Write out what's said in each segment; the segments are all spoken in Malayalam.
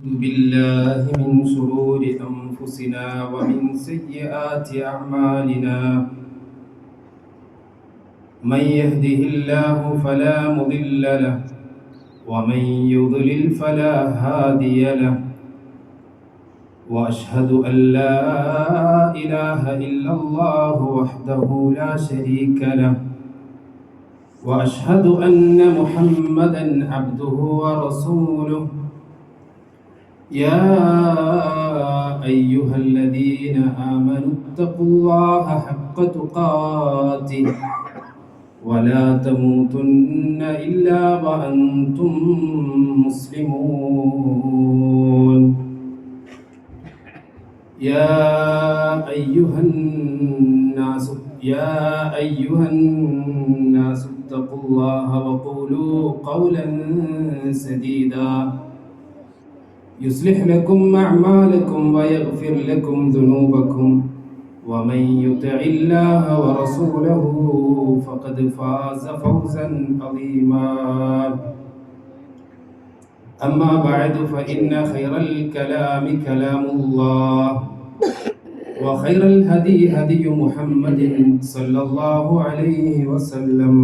بالله من شرور أنفسنا ومن سيئات أعمالنا من يهده الله فلا مضل له ومن يضلل فلا هادي له وأشهد أن لا إله إلا الله وحده لا شريك له وأشهد أن محمدا عبده ورسوله يا أيها الذين آمنوا اتقوا الله حق تقاته ولا تموتن إلا وأنتم مسلمون يا أيها الناس اتقوا الله وقولوا قولا سديدا يصلح لكم أعمالكم ويغفر لكم ذنوبكم ومن يطع الله ورسوله فقد فاز فوزا عظيما أما بعد فإن خير الكلام كلام الله وخير الهدي هدي محمد صلى الله عليه وسلم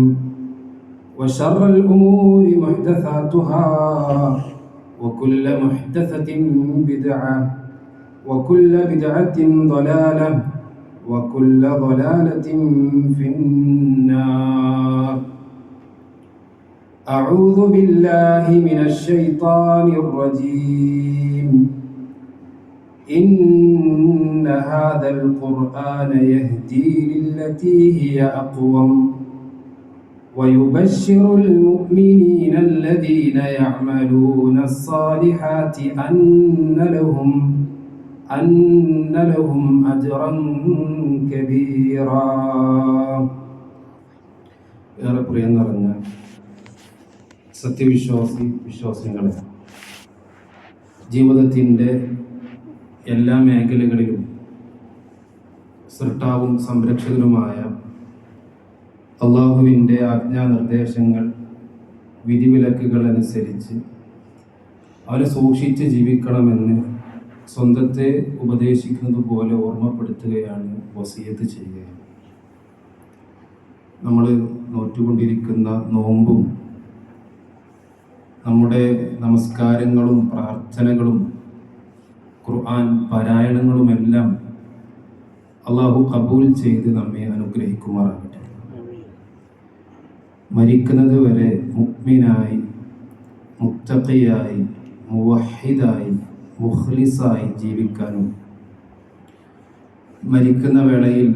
وشر الأمور محدثاتها وكل محدثة بدعة وكل بدعة ضلالة وكل ضلالة في النار أعوذ بالله من الشيطان الرجيم إن هذا القرآن يهدي للتي هي أقوم ويبشر المؤمنين الذين يعملون الصالحات أن لهم أجرا كبيرا. ഏറെ പ്രിയം നിറഞ്ഞ വിശ്വാസികളെ, ജീവിതത്തിൻ്റെ എല്ലാ മേഖലകളിലും സൃഷ്ടാവും സംരക്ഷകനുമായ അള്ളാഹുവിൻ്റെ ആജ്ഞാനിർദ്ദേശങ്ങൾ, വിധിവിലക്കുകൾ അനുസരിച്ച് അവരെ സൂക്ഷിച്ച് ജീവിക്കണമെന്ന് സ്വന്തത്തെ ഉപദേശിക്കുന്നത് പോലെ ഓർമ്മപ്പെടുത്തുകയാണ്, വസിയത്ത് ചെയ്യുകയാണ്. നമ്മൾ നോറ്റുകൊണ്ടിരിക്കുന്ന നോമ്പും നമ്മുടെ നമസ്കാരങ്ങളും പ്രാർത്ഥനകളും ഖുർആൻ പാരായണങ്ങളുമെല്ലാം അള്ളാഹു കബൂൽ ചെയ്ത് നമ്മെ അനുഗ്രഹിക്കുമാറാകട്ടെ. മരിക്കുന്നത് വരെ മുഅ്മിനായി, മുത്തഖിയായി, മുവഹിദായി, മുഖ്ലിസായി ജീവിക്കാനും മരിക്കുന്ന വേളയിൽ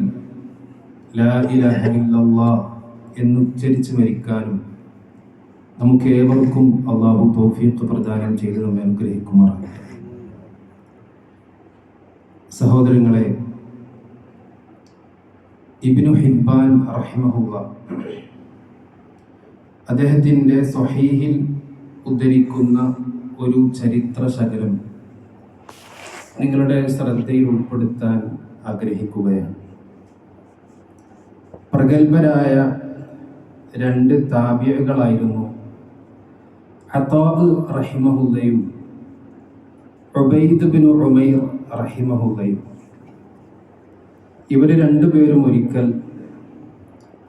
ലാ ഇലാഹ ഇല്ലല്ലാഹ് എന്നുച്ചരിച്ച് മരിക്കാനും നമുക്ക് ഏവർക്കും അള്ളാഹു തൗഫീഖ് പ്രദാനം ചെയ്ത് നമ്മെ അനുഗ്രഹിക്കുമാറാകട്ടെ. സഹോദരങ്ങളെ, ഇബ്നു ഹിബ്ബാൻ റഹിമഹുല്ലാഹ് അദ്ദേഹത്തിൻ്റെ സ്വഹീഹിൽ ഉദ്ധരിക്കുന്ന ഒരു ചരിത്ര ശകലം നിങ്ങളുടെ ശ്രദ്ധയിൽ ഉൾപ്പെടുത്താൻ ആഗ്രഹിക്കുകയാണ്. പ്രഗത്ഭരായ രണ്ട് താബിഈകളായിരുന്നു അതാ റഹിമഹുല്ലയും ഉബൈദ് ബിൻ ഉമൈർ റഹിമഹുല്ലയും. ഇവർ രണ്ടുപേരും ഒരിക്കൽ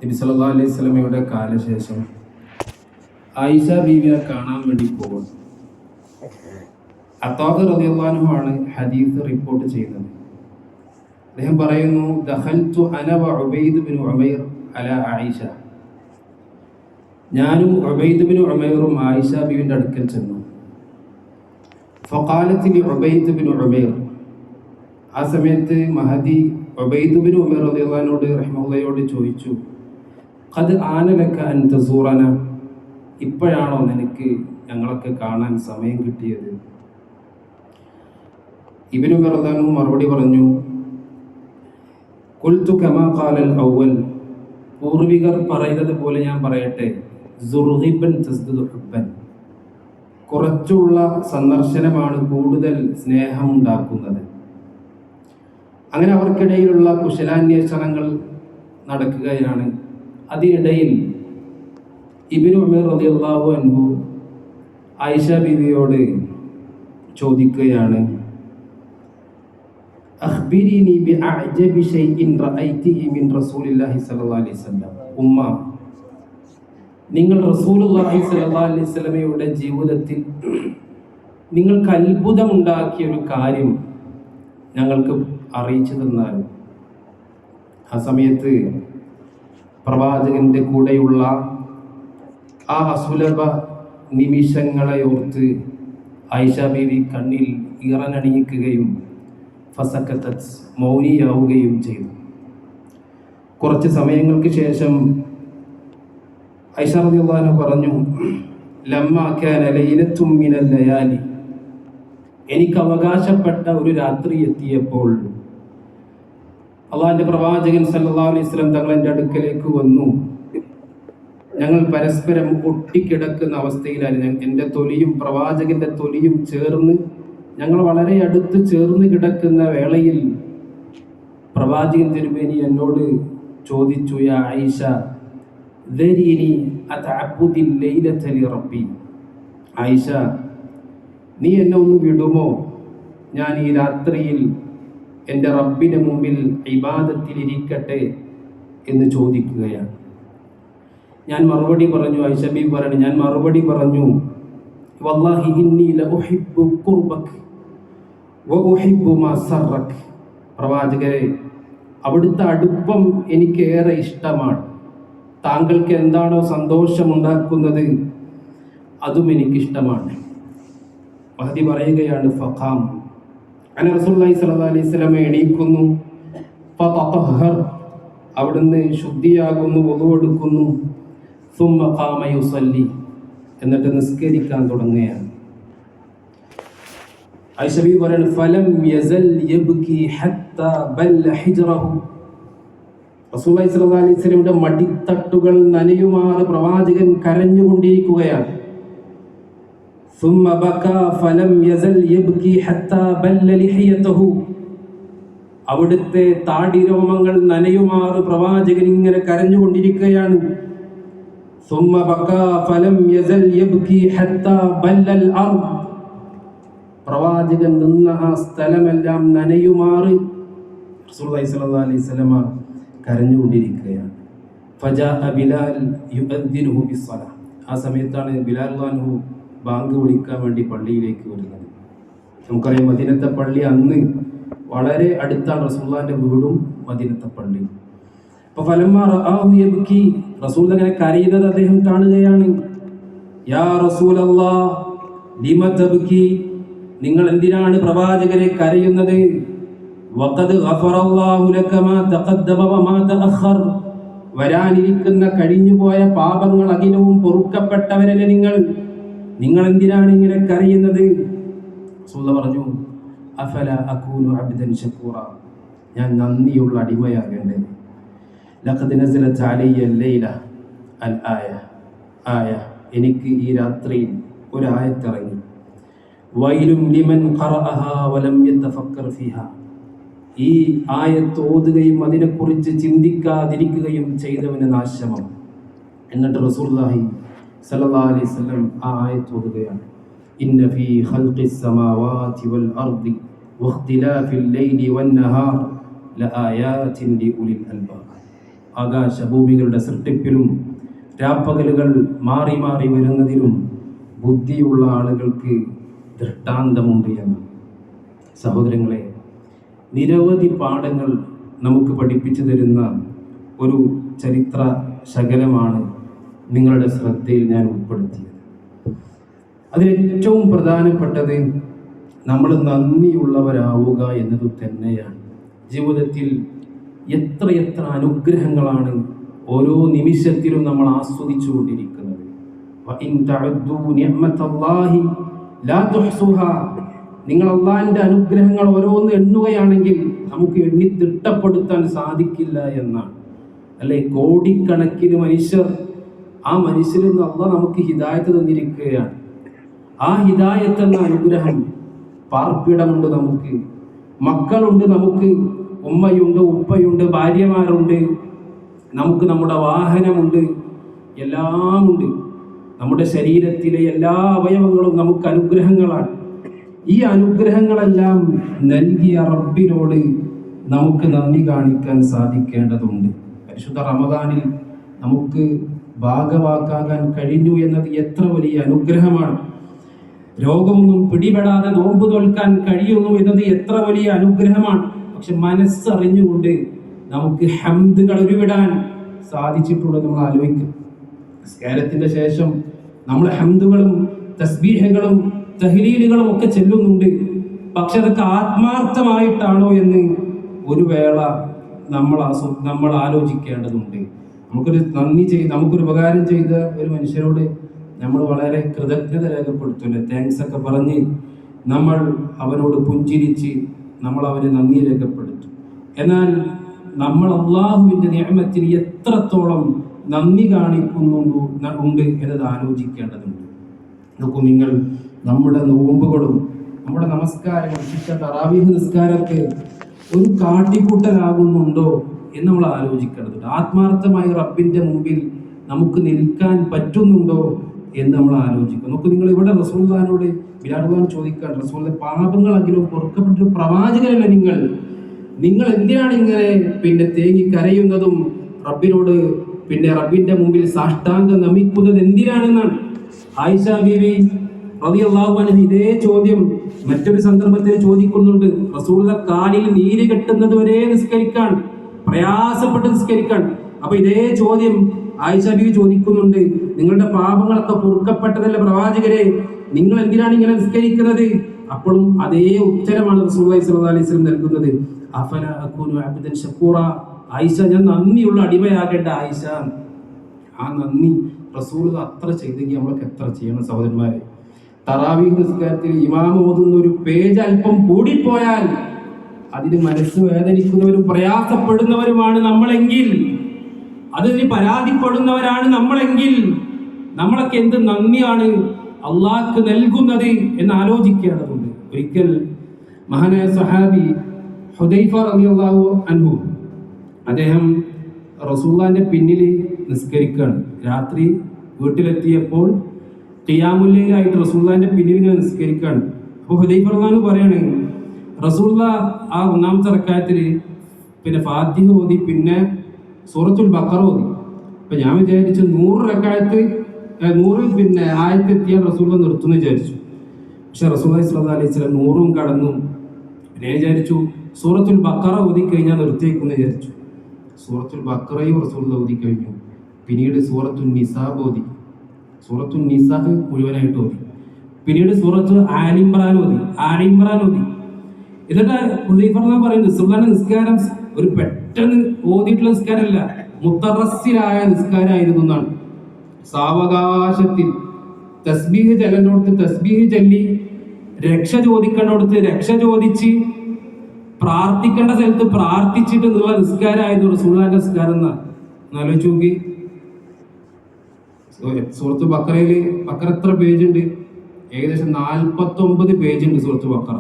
നബി സല്ലല്ലാഹു അലൈഹി വസല്ലമയുടെ കാലശേഷം ആയിഷ ബീവിയെ കാണാൻ വേണ്ടി പോകും. അതാ റളിയല്ലാഹു അൻഹു ആണ് ഹദീസ് റിപ്പോർട്ട് ചെയ്യുന്നത്. അദ്ദേഹം പറയുന്നു, ദഖൽതു അന വ ഉബൈദ് ബിൻ ഉമൈർ അലാ ആയിഷ. ഞാനും ഉബൈദ് ബിൻ ഉമൈറും ആയിഷ ബീവിന്റെ അടുക്കൽ ചെന്നു. ഫഖാലത്ത് ലി ഉബൈദ് ബിൻ ഉമൈർ. ആ സമയത്ത് മഹദി ഉബൈദ് ബിൻ ഉമൈർ റളിയല്ലാഹു അൻഹു റഹിമഹുല്ലാഹയോട് ചോദിച്ചു, ഖദ് ആന ലക അൻ തസൂറന. ഇപ്പോഴാണോ നിനക്ക് ഞങ്ങളൊക്കെ കാണാൻ സമയം കിട്ടിയത്? ഇബ്നു ഉമർ റളിയല്ലാഹു അൻഹു മറുപടി പറഞ്ഞു, ഖുൽതു കമാ ഖാലൽ അവ്വൽ. പൂർവികർ പറയുന്നത് പോലെ ഞാൻ പറയട്ടെ, സുർഹിബൻ തസ്ദദു ഹുബ്ബൻ. കുറച്ചുള്ള സന്ദർശനമാണ് കൂടുതൽ സ്നേഹമുണ്ടാക്കുന്നത്. അങ്ങനെ അവർക്കിടയിലുള്ള കുശലാന്വേഷണങ്ങൾ നടക്കുകയാണ്. അതിനിടയിൽ ഇബ്നു ഉമർ റളിയല്ലാഹു അൻഹു ആയിഷ ബീവിയോട് ചോദിക്കുകയാണ്, അഖ്ബിരിനി ബിഅഅജബി ശൈഇൻ റഅയ്തിഹി മിൻ റസൂലില്ലാഹി സ്വല്ലല്ലാഹു അലൈഹി വസല്ലം. ഉമ്മ, നിങ്ങൾ റസൂലുള്ളാഹി സ്വല്ലല്ലാഹു അലൈഹി വസല്ലമയുടെ ജീവിതത്തിൽ നിങ്ങൾക്ക് അത്ഭുതമുണ്ടാക്കിയ ഒരു കാര്യം ഞങ്ങൾക്ക് അറിയിച്ചു തന്നാലും. ആ സമയത്ത് പ്രവാചകന്റെ കൂടെയുള്ള ആ അസുലഭ നിമിഷങ്ങളെ ഓർത്ത് ആയിഷ ബീവി കണ്ണിൽ ഈറനണിയിക്കുകയും ഫസക്കത്തത് മൗനിയാവുകയും ചെയ്തു. കുറച്ച് സമയങ്ങൾക്ക് ശേഷം ആയിഷ റളിയല്ലാഹു അൻഹ പറഞ്ഞു, ലമ്മാ കാന ലൈലത്തും മിനൽ ലയാലി, എനിക്ക് അവകാശപ്പെട്ട ഒരു രാത്രി എത്തിയപ്പോൾ അള്ളാഹിന്റെ പ്രവാചകൻ സല്ലല്ലാഹു അലൈഹി വസല്ലം തങ്ങൾ എൻ്റെ അടുക്കലേക്ക് വന്നു. ഞങ്ങൾ പരസ്പരം ഒട്ടിക്കിടക്കുന്ന അവസ്ഥയിലായിരുന്നു. എൻ്റെ തൊലിയും പ്രവാചകന്റെ തൊലിയും ചേർന്ന് ഞങ്ങൾ വളരെ അടുത്ത് ചേർന്ന് കിടക്കുന്ന വേളയിൽ പ്രവാചകൻ തിരുമേനി എന്നോട് ചോദിച്ചു, യാ ആയിഷ ദരീനി അതഅബ്ദുൽ ലൈലത ലിറബ്ബി. ആയിഷ, നീ എന്നെ ഒന്ന് വിടുമോ? ഞാൻ ഈ രാത്രിയിൽ എൻ്റെ റബ്ബിന് മുമ്പിൽ ഇബാദത്തിൽ ഇരിക്കട്ടെ എന്ന് ചോദിക്കുകയാണ്. ഞാൻ മറുപടി പറഞ്ഞു, ആയിഷ ബീവി പറഞ്ഞു, ഞാൻ മറുപടി പറഞ്ഞു, വല്ലാഹി ഇന്നി ലഉഹിബ്ബു ഖുർബക വഉഹിബ്ബു മാ സറക. പ്രവാചകരെ, അവിടുത്തെ അടുപ്പം എനിക്ക് ഏറെ ഇഷ്ടമാണ്. താങ്കൾക്ക് എന്താണോ സന്തോഷമുണ്ടാക്കുന്നത് അതും എനിക്കിഷ്ടമാണ്. മഹദി പറയുകയാണ്, ഫഖാം, അങ്ങനെ റസൂലുള്ളാഹി സ്വല്ലല്ലാഹു അലൈഹി വസല്ലം എണീക്കുന്നു. ഫതഹർ, അവിടുന്ന് ശുദ്ധിയാകുന്നു, വുളു എടുക്കുന്നു. സുമ്മ ഖാമ യുസല്ലി, എന്നിട്ട് നിസ്കരിക്കാൻ തുടങ്ങുകയാണ്. ആയിഷ ബീവി പറയുന്നു, ഫലം യസൽ യബ്കി ഹത്താ ബല്ല ഹിജ്റഹു. റസൂലുള്ളാഹി സ്വല്ലല്ലാഹു അലൈഹി വസല്ലമയുടെ മടിത്തട്ടുകൾ നനയുമാറ് പ്രവാചകൻ കരഞ്ഞുകൊണ്ടിരിക്കുകയാണ്. ثم بكى فلم يزل يبكي حتى بل لحيته. അവിടുത്തെ താടിരോമങ്ങൾ നനയുമാറ് പ്രവാചകൻ ഇങ്ങനെ കരഞ്ഞുകൊണ്ടിരിക്കുകയാണ്. ثم بكى فلم يزل يبكي حتى بل الارض. പ്രവാചകൻ നിന്ന ആ സ്ഥലമെല്ലാം നനയുമാറ് റസൂലുള്ളാഹി സ്വല്ലല്ലാഹു അലൈഹി വസല്ലമ കരഞ്ഞുകൊണ്ടിരിക്കുകയാണ്. ഫജാഅ ബിലാൽ യുഅദ്ദിനുഹു ബിസ്സലാ. ആ സമയത്താണ് ബിലാൽ റളിയല്ലാഹു ബാങ്ക് വിളിക്കാൻ വേണ്ടി പള്ളിയിലേക്ക് വരുന്നത്. നമുക്കറിയാം, മദീനത്തെ പള്ളി അന്ന് വളരെ അടുത്താണ് റസൂലുള്ളാഹിന്റെ വീടും മദീനത്തെ പള്ളി. അപ്പൊ ഫലമ്മാ റആഹു യബ്കി, റസൂൽ അങ്ങനെ കരയുന്നത് അദ്ദേഹം കാണുകയാണ്. യാ റസൂലല്ലാഹ് ലിമ തബ്കി, നിങ്ങൾ എന്തിനാണ് പ്രവാചകരെ കരയുന്നത്? വഖദ് ഗഫറല്ലാഹു ലക മാ തഖദ്ദമ വമാ തഅഖർ. വരാനിരിക്കുന്ന കഴിഞ്ഞുപോയ പാപങ്ങൾ അഖിലവും പൊറുക്കപ്പെട്ടവരല്ലേ നിങ്ങൾ എന്തിനാണ് ഇങ്ങനെ കരയുന്നത്? റസൂൽ പറഞ്ഞു, അഫല അകൂനു അബ്ദൻ ശകൂറ, ഞാൻ നന്ദിയുള്ള അടിമയാകണ്ടേ. ലഖദ് നസലത് അലയ്യ ലൈല അൽ ആയ, എനിക്ക് ഈ രാത്രിയിൽ ഒരു ആയത്ത് ഇറങ്ങി. വൈലും ലിമൻ ഖറഅഹാ വലം യതഫക്കർ ഫീഹാ. ഈ ആയത്ത് ഓതുകയും അതിനെക്കുറിച്ച് ചിന്തിക്കാതിരിക്കുകയും ചെയ്തവന് നാശമം. എന്നിട്ട് റസൂലുള്ളാഹി സല്ലല്ലാഹു അലൈഹി വസല്ലം ആ ആയത്ത് ഓതുകയാണ്. ഇന്ന ഫീ ഖൽഖിസ് സമാവാതി വൽ അർദി വഖ്തിലാഫിൽ ലൈലി വൻ നഹാർ ലആയാതിൻ ലിഉലിൽ അൽബാബ്. ആകാശഭൂമികളുടെ സൃഷ്ടിപ്പിലും രാപ്പകലുകൾ മാറി മാറി വരുന്നതിലും ബുദ്ധിയുള്ള ആളുകൾക്ക് ദൃഷ്ടാന്തമുണ്ട് എന്ന്. സഹോദരങ്ങളെ, നിരവധി പാഠങ്ങൾ നമുക്ക് പഠിപ്പിച്ചു തരുന്ന ഒരു ചരിത്ര ശകലമാണ് നിങ്ങളുടെ ശ്രദ്ധയിൽ ഞാൻ ഉൾപ്പെടുത്തിയത്. അതിലേറ്റവും പ്രധാനപ്പെട്ടത് നമ്മൾ നന്ദിയുള്ളവരാവുക എന്നത് തന്നെയാണ്. ജീവിതത്തിൽ എത്രയെത്ര അനുഗ്രഹങ്ങളാണ് ഓരോ നിമിഷത്തിലും നമ്മൾ ആസ്വദിച്ചു കൊണ്ടിരിക്കുന്നത്. നിങ്ങൾ അള്ളാഹിന്റെ അനുഗ്രഹങ്ങൾ ഓരോന്ന് എണ്ണുകയാണെങ്കിൽ നമുക്ക് എണ്ണി തിട്ടപ്പെടുത്താൻ സാധിക്കില്ല എന്നാണ്. അല്ലെ, കോടിക്കണക്കിന് മനുഷ്യർ, ആ മനുഷ്യരിൽ നിന്ന് അള്ളാഹ് നമുക്ക് ഹിദായത്ത് തന്നിരിക്കുകയാണ്. ആ ഹിദായത്ത് എന്ന അനുഗ്രഹം, പാർപ്പിടമുണ്ട്, നമുക്ക് മക്കളുണ്ട്, നമുക്ക് ഉമ്മയുണ്ട്, ഉപ്പയുണ്ട്, ഭാര്യമാരുണ്ട്, നമുക്ക് നമ്മുടെ വാഹനമുണ്ട്, എല്ലാമുണ്ട്. നമ്മുടെ ശരീരത്തിലെ എല്ലാ അവയവങ്ങളും നമുക്ക് അനുഗ്രഹങ്ങളാണ്. ഈ അനുഗ്രഹങ്ങളെല്ലാം നൽകിയ റബ്ബിനോട് നമുക്ക് നന്ദി കാണിക്കാൻ സാധിക്കേണ്ടതുണ്ട്. പരിശുദ്ധ റമദാനിൽ നമുക്ക് ഭാഗവാക്കാകാൻ കഴിഞ്ഞു എന്നത് എത്ര വലിയ അനുഗ്രഹമാണ്. രോഗമൊന്നും പിടിപെടാതെ നോമ്പ് തോൽക്കാൻ കഴിയുന്നു എന്നത് എത്ര വലിയ അനുഗ്രഹമാണ്. പക്ഷെ മനസ്സറിഞ്ഞുകൊണ്ട് നമുക്ക് ഹംദുകൾ ഉരുവിടാൻ സാധിച്ചിട്ടുള്ളത് നമ്മൾ ആലോചിക്കും. നിസ്കാരത്തിന്റെ ശേഷം നമ്മൾ ഹംദുകളും തസ്ബീഹുകളും തഹ്ലീലുകളും ഒക്കെ ചെല്ലുന്നുണ്ട്. പക്ഷെ അതൊക്കെ ആത്മാർത്ഥമായിട്ടാണോ എന്ന് ഒരു വേള നമ്മൾ ആലോചിക്കേണ്ടതുണ്ട്. നമുക്കൊരു ഉപകാരം ചെയ്ത ഒരു മനുഷ്യരോട് നമ്മൾ വളരെ കൃതജ്ഞത രേഖപ്പെടുത്തുന്നു. താങ്ക്സ് ഒക്കെ പറഞ്ഞ് നമ്മൾ അവനോട് പുഞ്ചിരിച്ച് നമ്മൾ അവന് നന്ദി രേഖപ്പെടുത്തും. എന്നാൽ നമ്മൾ അള്ളാഹുവിൻ്റെ നിഅമത്തിന് എത്രത്തോളം നന്ദി കാണിക്കുന്നുണ്ട് എന്നത് ആലോചിക്കേണ്ടതുണ്ട്. നോക്കൂ നിങ്ങൾ, നമ്മുടെ നോമ്പുകളും നമ്മുടെ നമസ്കാരങ്ങൾ, വിശിഷ്ട തറാവീഹ് നിസ്കാരമൊക്കെ ഒരു കാട്ടിക്കൂട്ടലാകുന്നുണ്ടോ എന്ന് നമ്മൾ ആലോചിക്കേണ്ടതുണ്ട്. ആത്മാർത്ഥമായി റബ്ബിന്റെ മുമ്പിൽ നമുക്ക് നിൽക്കാൻ പറ്റുന്നുണ്ടോ എന്ന് നമ്മൾ ആലോചിക്കും. നോക്കൂ നിങ്ങൾ, ഇവിടെ റസൂലുള്ളാഹിനോട് ബിലാൽ ചോദിക്കാൻ, റസൂലിന്റെ പാപങ്ങളെങ്കിലും പൊറുക്കപ്പെട്ടൊരു പ്രവാചകനല്ല നിങ്ങൾ എന്തിനാണ് ഇങ്ങനെ തേങ്ങി കരയുന്നതും റബ്ബിനോട് റബ്ബിന്റെ മുമ്പിൽ സാഷ്ടാംഗം നമിക്കുന്നത് എന്തിനാണെന്നാണ്. ആയിഷ ബീവി റളിയല്ലാഹു അൻഹ ഇതേ ചോദ്യം മറ്റൊരു സന്ദർഭത്തിൽ ചോദിക്കുന്നുണ്ട്. റസൂലുള്ളാഹിന്റെ കാലിൽ നീര് കെട്ടുന്നത് വരെ നിസ്കരിക്കാൻ പ്രയാസപ്പെട്ട് നിസ്കരിക്കാൻ. അപ്പൊ ഇതേ ചോദ്യം ആയിഷ ബീവി ചോദിക്കുന്നുണ്ട്, നിങ്ങളുടെ പാപങ്ങളൊക്കെ പൊറുക്കപ്പെട്ടതല്ല പ്രവാചകരെ, നിങ്ങൾ എന്തിനാണ് ഇങ്ങനെ നിസ്കരിക്കുന്നത്? അപ്പോഴും അതേ ഉത്തരമാണ് റസൂലുള്ളാഹി സ്വല്ലല്ലാഹു അലൈഹി വസല്ലം നൽകുന്നത്. അഫല അകൂനു അബ്ദൻ ശക്കൂറ, ആയിഷ ഞാൻ നന്ദിയുള്ള അടിമയാകേണ്ട ആയിഷ. ആ നന്ദി റസൂൽ അത്ര ചെയ്തെങ്കിൽ നമ്മളൊക്കെ എത്ര ചെയ്യണം സഹോദരന്മാരെ. തറാവീഹ് നിസ്കാരത്തിൽ ഇമാം ഓതുന്ന ഒരു പേജ് അല്പം കൂടിപ്പോയാൽ അതിന് മനസ്സ് വേദനിക്കുന്നവരും പ്രയാസപ്പെടുന്നവരുമാണ് നമ്മളെങ്കിൽ, അതിന് പരാതിപ്പെടുന്നവരാണ് നമ്മളെങ്കിൽ, നമ്മളൊക്കെ എന്ത് നന്ദിയാണ് അള്ളാഹ്ക്ക് നൽകുന്നത് എന്ന് ആലോചിക്കേണ്ടതുണ്ട്. ഒരിക്കൽ മഹാനായ സഹാബി ഹുദൈഫ റളിയല്ലാഹു അൻഹു, അദ്ദേഹം റസൂലുള്ളാഹിന്റെ പിന്നിൽ നിസ്കരിക്കുകയാണ്. രാത്രി വീട്ടിലെത്തിയപ്പോൾ ഖിയാമുൽ ലൈലായിട്ട് റസൂലുള്ളാഹിന്റെ പിന്നിൽ ഇങ്ങനെ നിസ്കരിക്കുകയാണ്. അപ്പോൾ ഹുദൈഫ റളിയല്ലാഹു പറയാണ്, റസൂലുള്ളാഹ് ആ ഒന്നാമത്തെ റക്അത്തിൽ ഫാത്തിഹ ഓതി, പിന്നെ സൂറത്തുൽ ബഖറ ഓതി. അപ്പൊ ഞാൻ വിചാരിച്ചു 100 റക്അത്ത് 100 ആയത്തെത്തിയാൽ റസൂലുള്ളാഹ് നിർത്തുന്നു വിചാരിച്ചു. പക്ഷെ റസൂലുള്ളാഹി സ്വല്ലല്ലാഹു അലൈഹി വസല്ലം 100 കടന്നു. പിന്നെ വിചാരിച്ചു സൂറത്തുൽ ബഖറ ഓതി കഴിഞ്ഞാൽ നിർത്തിയേക്കുന്നു വിചാരിച്ചു. സൂറത്തുൽ ബഖറയും റസൂലുള്ളാഹി ഓതി കഴിഞ്ഞു. പിന്നീട് സൂറത്തുൽ നിസാ ഓതി. സൂറത്തുൽ നിസാ മുഴുവനായിട്ട് ഓതി. പിന്നീട് സൂറത്ത് ആലിമ്രാൻ ഓതി. എന്നിട്ട് ഹുദൈഫ പറയുന്നത് റസൂലുള്ളാഹിന്റെ നിസ്കാരം ഒരു പെട്ടെന്ന് ഓതിയിട്ടുള്ള നിസ്കാരമല്ല, മുത്തറസ്സിലായ നിസ്കാരമായിരുന്നു എന്നാണ്. സാവകാശത്തിൽ തസ്ബീഹ് ചെല്ലേണ്ടടുത്ത് തസ്ബീഹ് ചൊല്ലി, രക്ഷ ചോദിക്കേണ്ടടുത്ത് രക്ഷ ചോദിച്ച്, പ്രാർത്ഥിക്കേണ്ട സ്ഥലത്ത് പ്രാർത്ഥിച്ചിട്ട് എന്നുള്ള നിസ്കാരമായിരുന്നു റസൂലുള്ളാഹിന്റെ നിസ്കാരം എന്നാണ്. ആലോചിച്ച് നോക്കി. സൂറത്ത് ബഖറയില് ബഖറ എത്ര പേജ് ഉണ്ട്? ഏകദേശം 49 പേജ് ഉണ്ട് സൂറത്ത് ബഖറ.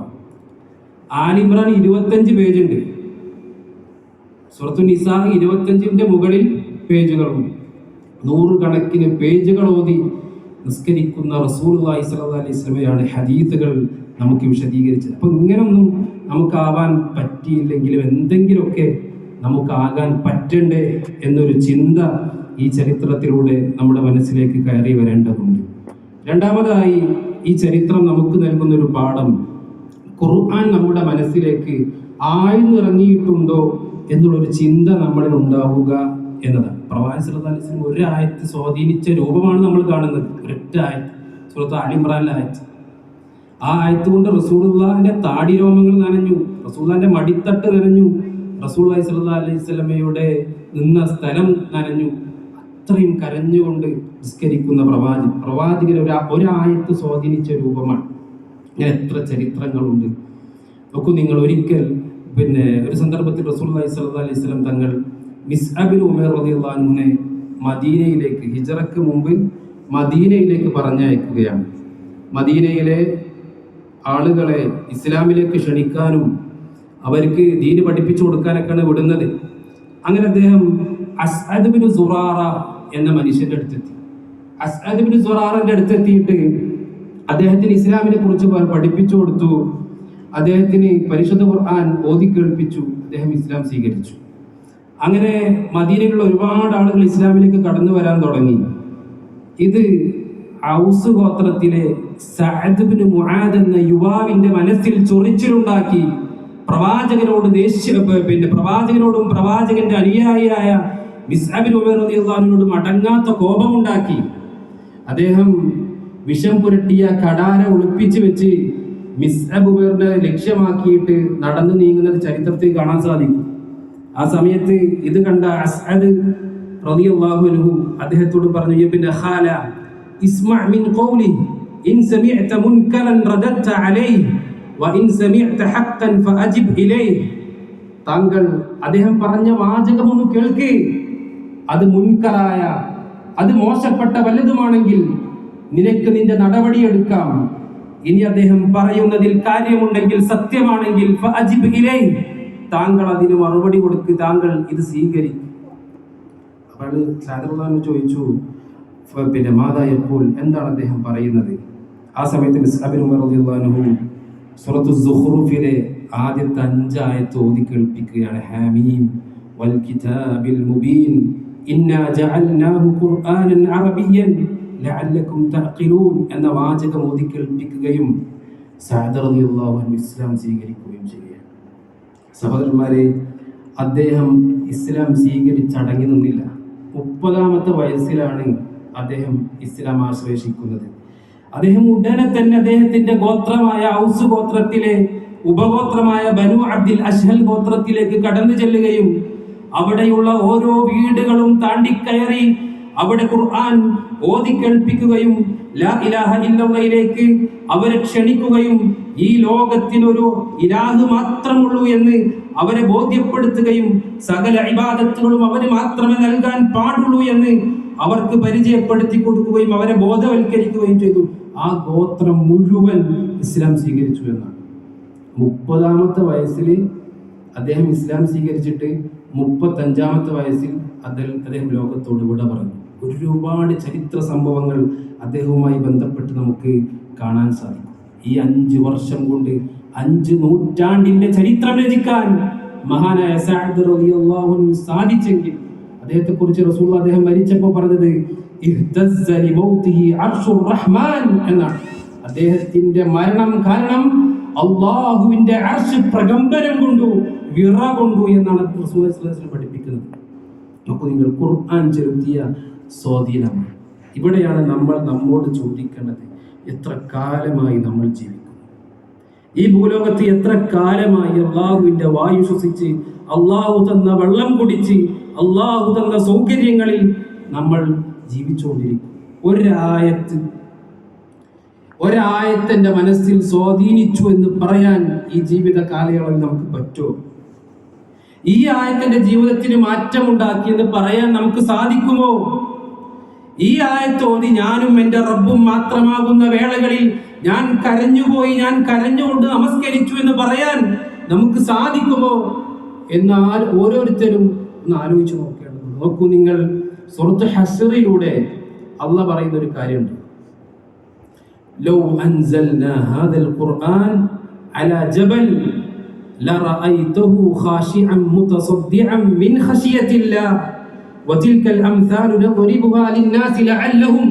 ആലിമ്രാൻ 25 പേജ് ഉണ്ട്. സൂറത്തു നിസാ 25ന്റെ മുകളിൽ പേജുകളുണ്ട്. 100 കണക്കിന് പേജുകൾ ഓതി നിസ്കരിക്കുന്ന റസൂലുള്ളാഹി സ്വല്ലല്ലാഹു അലൈഹി വസല്ലമയാണ് ഹദീസുകൾ നമുക്ക് വിശദീകരിച്ചത്. അപ്പൊ ഇങ്ങനൊന്നും നമുക്കാവാൻ പറ്റിയില്ലെങ്കിലും എന്തെങ്കിലുമൊക്കെ നമുക്കാകാൻ പറ്റണ്ടേ എന്നൊരു ചിന്ത ഈ ചരിത്രത്തിലൂടെ നമ്മുടെ മനസ്സിലേക്ക് കയറി വരേണ്ടതുണ്ട്. രണ്ടാമതായി ഈ ചരിത്രം നമുക്ക് നൽകുന്ന ഒരു പാഠം, ഖുർആൻ നമ്മുടെ മനസ്സിലേക്ക് ആഴ്ന്നിറങ്ങിയിട്ടുണ്ടോ എന്നുള്ളൊരു ചിന്ത നമ്മളിൽ ഉണ്ടാവുക എന്നതാണ്. പ്രവാചകൻ സല്ലല്ലാഹു അലൈഹി വസല്ലം ഒരു ആയത്ത് സ്വാധീനിച്ച രൂപമാണ് നമ്മൾ കാണുന്നത്. ഒരൊറ്റ ആയത്ത്, സൂറത്ത് ആലി ഇംറാനിലെ ആയത്ത്. ആ ആയത്ത് കൊണ്ട് റസൂലുള്ളാഹിന്റെ താടി രോമങ്ങൾ നനഞ്ഞു, റസൂലുള്ളാഹിന്റെ മടിത്തട്ട് നനഞ്ഞു, റസൂലുള്ളാഹി സ്വല്ലല്ലാഹു അലൈഹി വസല്ലമയുടെ നിന്ന സ്ഥലം നനഞ്ഞു. അത്രയും കരഞ്ഞുകൊണ്ട് നിസ്കരിക്കുന്ന പ്രവാചകൻ ഒരായത്ത് സ്വാധീനിച്ച രൂപമാണ്. ഇങ്ങനെ എത്ര ചരിത്രങ്ങളുണ്ട്. നോക്കൂ നിങ്ങൾ, ഒരിക്കൽ ഒരു സന്ദർഭത്തിൽ റസൂലുള്ളാഹി സ്വല്ലല്ലാഹു അലൈഹി വസല്ലം തങ്ങൾ മിസ്അബ് ബിൻ ഉമൈർ റളിയല്ലാഹു അൻഹുവിനെ മദീനയിലേക്ക്, ഹിജ്റക്ക് മുമ്പ് മദീനയിലേക്ക് പറഞ്ഞയക്കുകയാണ്. മദീനയിലെ ആളുകളെ ഇസ്ലാമിലേക്ക് ക്ഷണിക്കാനും അവർക്ക് ദീന് പഠിപ്പിച്ചു കൊടുക്കാനൊക്കെയാണ് വിടുന്നത്. അങ്ങനെ അദ്ദേഹം അസ്അദ് ബിൻ സുറാറ എന്ന മനുഷ്യന്റെ അടുത്തെത്തി. അസ്അദ് ബിൻ സുറാറിന്റെ അടുത്തെത്തിയിട്ട് അദ്ദേഹത്തിന് ഇസ്ലാമിനെ കുറിച്ച് പഠിപ്പിച്ചു കൊടുത്തു. അദ്ദേഹത്തിന് പരിശുദ്ധ ഖുർആൻ ഓതി കേൾപ്പിച്ചു. അദ്ദേഹം ഇസ്ലാം സ്വീകരിച്ചു. അങ്ങനെ മദീനയിലുള്ള ഒരുപാട് ആളുകൾ ഇസ്ലാമിലേക്ക് കടന്നു വരാൻ തുടങ്ങി. ഇത് ഔസ് ഗോത്രത്തിലെ സഅദ് ഇബ്നു മുആദ് എന്ന യുവാവിന്റെ മനസ്സിൽ ചൊറിച്ചിലുണ്ടാക്കി. പ്രവാചകനോടും പ്രവാചകന്റെ അനുയായിയായ മിസ്അബ് ബിൻ ഉമർ റളിയല്ലാഹു അൻഹുവിനോടും അടങ്ങാത്ത കോപമുണ്ടാക്കി. അദ്ദേഹം വിഷം പുരട്ടിയ കടാര ഒളിപ്പിച്ചു വെച്ച് മിസ്അബ് ഉമറിനെ ലക്ഷ്യമാക്കിയിട്ട് നടന്നു നീങ്ങുന്നത് ചരിത്രത്തിൽ കാണാൻ സാധിക്കും. ആ സമയത്ത് ഇത് കണ്ട അസ്അദ് റളിയല്ലാഹു അൻഹു അദ്ദേഹത്തോട് പറഞ്ഞു, ഇബ്ന ഖാല ഇസ്മഅ മിൻ ഖൗലി ഇൻ സമിഅത മുൻകറൻ റദത്ത അലൈഹി വഇൻ സമിഅത ഹഖ്ഖൻ ഫഅജിബ് ഇലൈഹി. താങ്കൾ അദ്ദേഹം പറഞ്ഞ വാചകം ഒന്ന് കേൾക്ക്. അത് മുൻകറായ, അത് മോശപ്പെട്ട വല്ലതുമാണെങ്കിൽ നിനക്ക് നിന്റെ നടപടിയെടുക്കാം. ഇനി അദ്ദേഹം പറയുന്നതിൽ കാര്യമുണ്ടെങ്കിൽ, സത്യമാണെങ്കിൽ ഫഅജിബ് ഇലൈഹി, താങ്കൾ അതിന് മറുപടി കൊടുക്ക്, താങ്കൾ ഇത് സ്വീകരിക്കും. അപ്പോൾ സാദറുള്ളാഹു ചോദിച്ചു, പിന്നെ മാതാ യഖൂൽ, എന്താണ് അദ്ദേഹം പറയുന്നത്? ആ സമയത്ത് മിസ്അബ് ബിൻ ഉമർ റളിയല്ലാഹു അൻഹു സൂറത്തു സുഖ്റൂഫിലെ ആദ്യത്തെ 5 ആയത്ത് ഓതി കേൾപ്പിക്കുകയാണ്. ഹാമീം വൽ കിതാബിൽ മുബീൻ ഇന്നാ ജഅൽനാഹു ഖുർആനൻ അറബിയ്യൻ ലഅല്ലക്കും തഅഖിലൂൻ എന്ന വാചകം ഓതി കേൾപ്പിക്കുകയും സഅദ് റളിയല്ലാഹു അൻഹു ഇസ്ലാം സ്വീകരിക്കുകയും ചെയ്യുകയാണ്. സഹോദരന്മാരെ, അദ്ദേഹം ഇസ്ലാം സ്വീകരിച്ചടങ്ങി നിന്നില്ല. 30ാമത്തെ വയസ്സിലാണ് അദ്ദേഹം ഇസ്ലാം ആശ്ലേഷിക്കുന്നത്. അദ്ദേഹം ഉടനെ തന്നെ അദ്ദേഹത്തിന്റെ ഗോത്രമായ ഔസ് ഗോത്രത്തിലെ ഉപഗോത്രമായ ബനു അബ്ദിൽ അശ്ഹൽ ഗോത്രത്തിലേക്ക് കടന്നു ചെല്ലുകയും അവിടെയുള്ള ഓരോ വീടുകളും താണ്ടിക്കയറി അവിടെ ഖുർആൻ ഓതി കേൾപ്പിക്കുകയും ലാ ഇലാഹ ഇല്ലല്ലാഹിലേക്ക് അവരെ ക്ഷണിക്കുകയും ഈ ലോകത്തിനൊരു ഇലാഹ് മാത്രമുള്ളൂ എന്ന് അവരെ ബോധ്യപ്പെടുത്തുകയും സകല ഇബാദത്തുകളും അവന് മാത്രമേ നൽകാൻ പാടുള്ളൂ എന്ന് അവർക്ക് പരിചയപ്പെടുത്തി കൊടുക്കുകയും അവരെ ബോധവൽക്കരിക്കുകയും ചെയ്തു. ആ ഗോത്രം മുഴുവൻ ഇസ്ലാം സ്വീകരിച്ചു എന്നാണ്. 30ാമത്തെ വയസ്സിൽ അദ്ദേഹം ഇസ്ലാം സ്വീകരിച്ചിട്ട് 35ാമത്തെ വയസ്സിൽ അദ്ദേഹം ലോകത്തോട് വിട പറഞ്ഞു. ഒരുപാട് ചരിത്ര സംഭവങ്ങൾ അദ്ദേഹവുമായി ബന്ധപ്പെട്ട് നമുക്ക് കാണാൻ സാധിക്കും. ഈ 5 വർഷം കൊണ്ട് 5 നൂറ്റാണ്ടിന്റെ ചരിത്രം രചിക്കാൻ മഹാനായ സഅദ് റളിയല്ലാഹു അൻഹു സാധിച്ചെങ്കിൽ അദ്ദേഹത്തെ കുറിച്ച് റസൂലുള്ളാഹി അദ്ദേഹം മരിച്ചപ്പോൾ പറഞ്ഞത് ഇഹ്തസ്സ ലിമൗതിഹി അർശുർ റഹ്മാൻ എന്നാണ്. അദ്ദേഹത്തിന്റെ മരണം കാരണം അല്ലാഹുവിന്റെ അർശ് പ്രകമ്പനം കൊണ്ടു, വിറ കൊണ്ടു എന്നാണ് റസൂലുള്ളാഹി സ്വല്ലല്ലാഹു അലൈഹി വസല്ലം പഠിപ്പിക്കുന്നത്. അപ്പോൾ നിങ്ങൾ ഖുർആൻ ചെലുത്തിയ സ്വാധീനമാണ്. ഇവിടെയാണ് നമ്മൾ നമ്മോട് ചോദിക്കേണ്ടത്, എത്ര കാലമായി നമ്മൾ ജീവിക്കുന്നു? ഈ ഭൂലോകത്ത് എത്ര കാലമായി അള്ളാഹുവിന്റെ വായു ശ്വസിച്ച്, അള്ളാഹു തന്ന വെള്ളം കുടിച്ച്, അള്ളാഹു തന്ന സൗകര്യങ്ങളിൽ നമ്മൾ ജീവിച്ചുകൊണ്ടിരിക്കും? ഒരായത്ത് എൻ്റെ മനസ്സിൽ സ്വാധീനിച്ചു എന്ന് പറയാൻ ഈ ജീവിത കാലയളവിൽ നമുക്ക് പറ്റുമോ? ഈ ആയത്തിന്റെ ജീവിതത്തിന് മാറ്റമുണ്ടാക്കിയെന്ന് പറയാൻ നമുക്ക് സാധിക്കുമോ? ഈ ആയത്തോതി ഞാനും എൻ്റെ റബ്ബും മാത്രമാകുന്ന വേളകളിൽ ഞാൻ കരഞ്ഞുപോയി, ഞാൻ കരഞ്ഞുകൊണ്ട് നമസ്കരിച്ചു എന്ന് പറയാൻ നമുക്ക് സാധിക്കുമോ എന്നാൽ ഓരോരുത്തരും ഒന്ന് ആലോചിച്ച് നോക്കേണ്ടതുണ്ട്. നോക്കൂ നിങ്ങൾ, സൂറത്ത് ഹശ്റിലൂടെ അല്ലാഹ് പറയുന്ന ഒരു കാര്യമുണ്ട്. ലൗ അൻസൽനാ ഹാദൽ ഖുർആൻ അലാ ജബൽ ലറഅയ്തഹു ഖാശിഅൻ മുതസദ്ദിഅൻ മിൻ ഖശിയത്തില്ലാഹ് വതിൽകൽ അംസാലു നദ്രിബുഹാ ലിന്നാസി ലഅല്ലഹും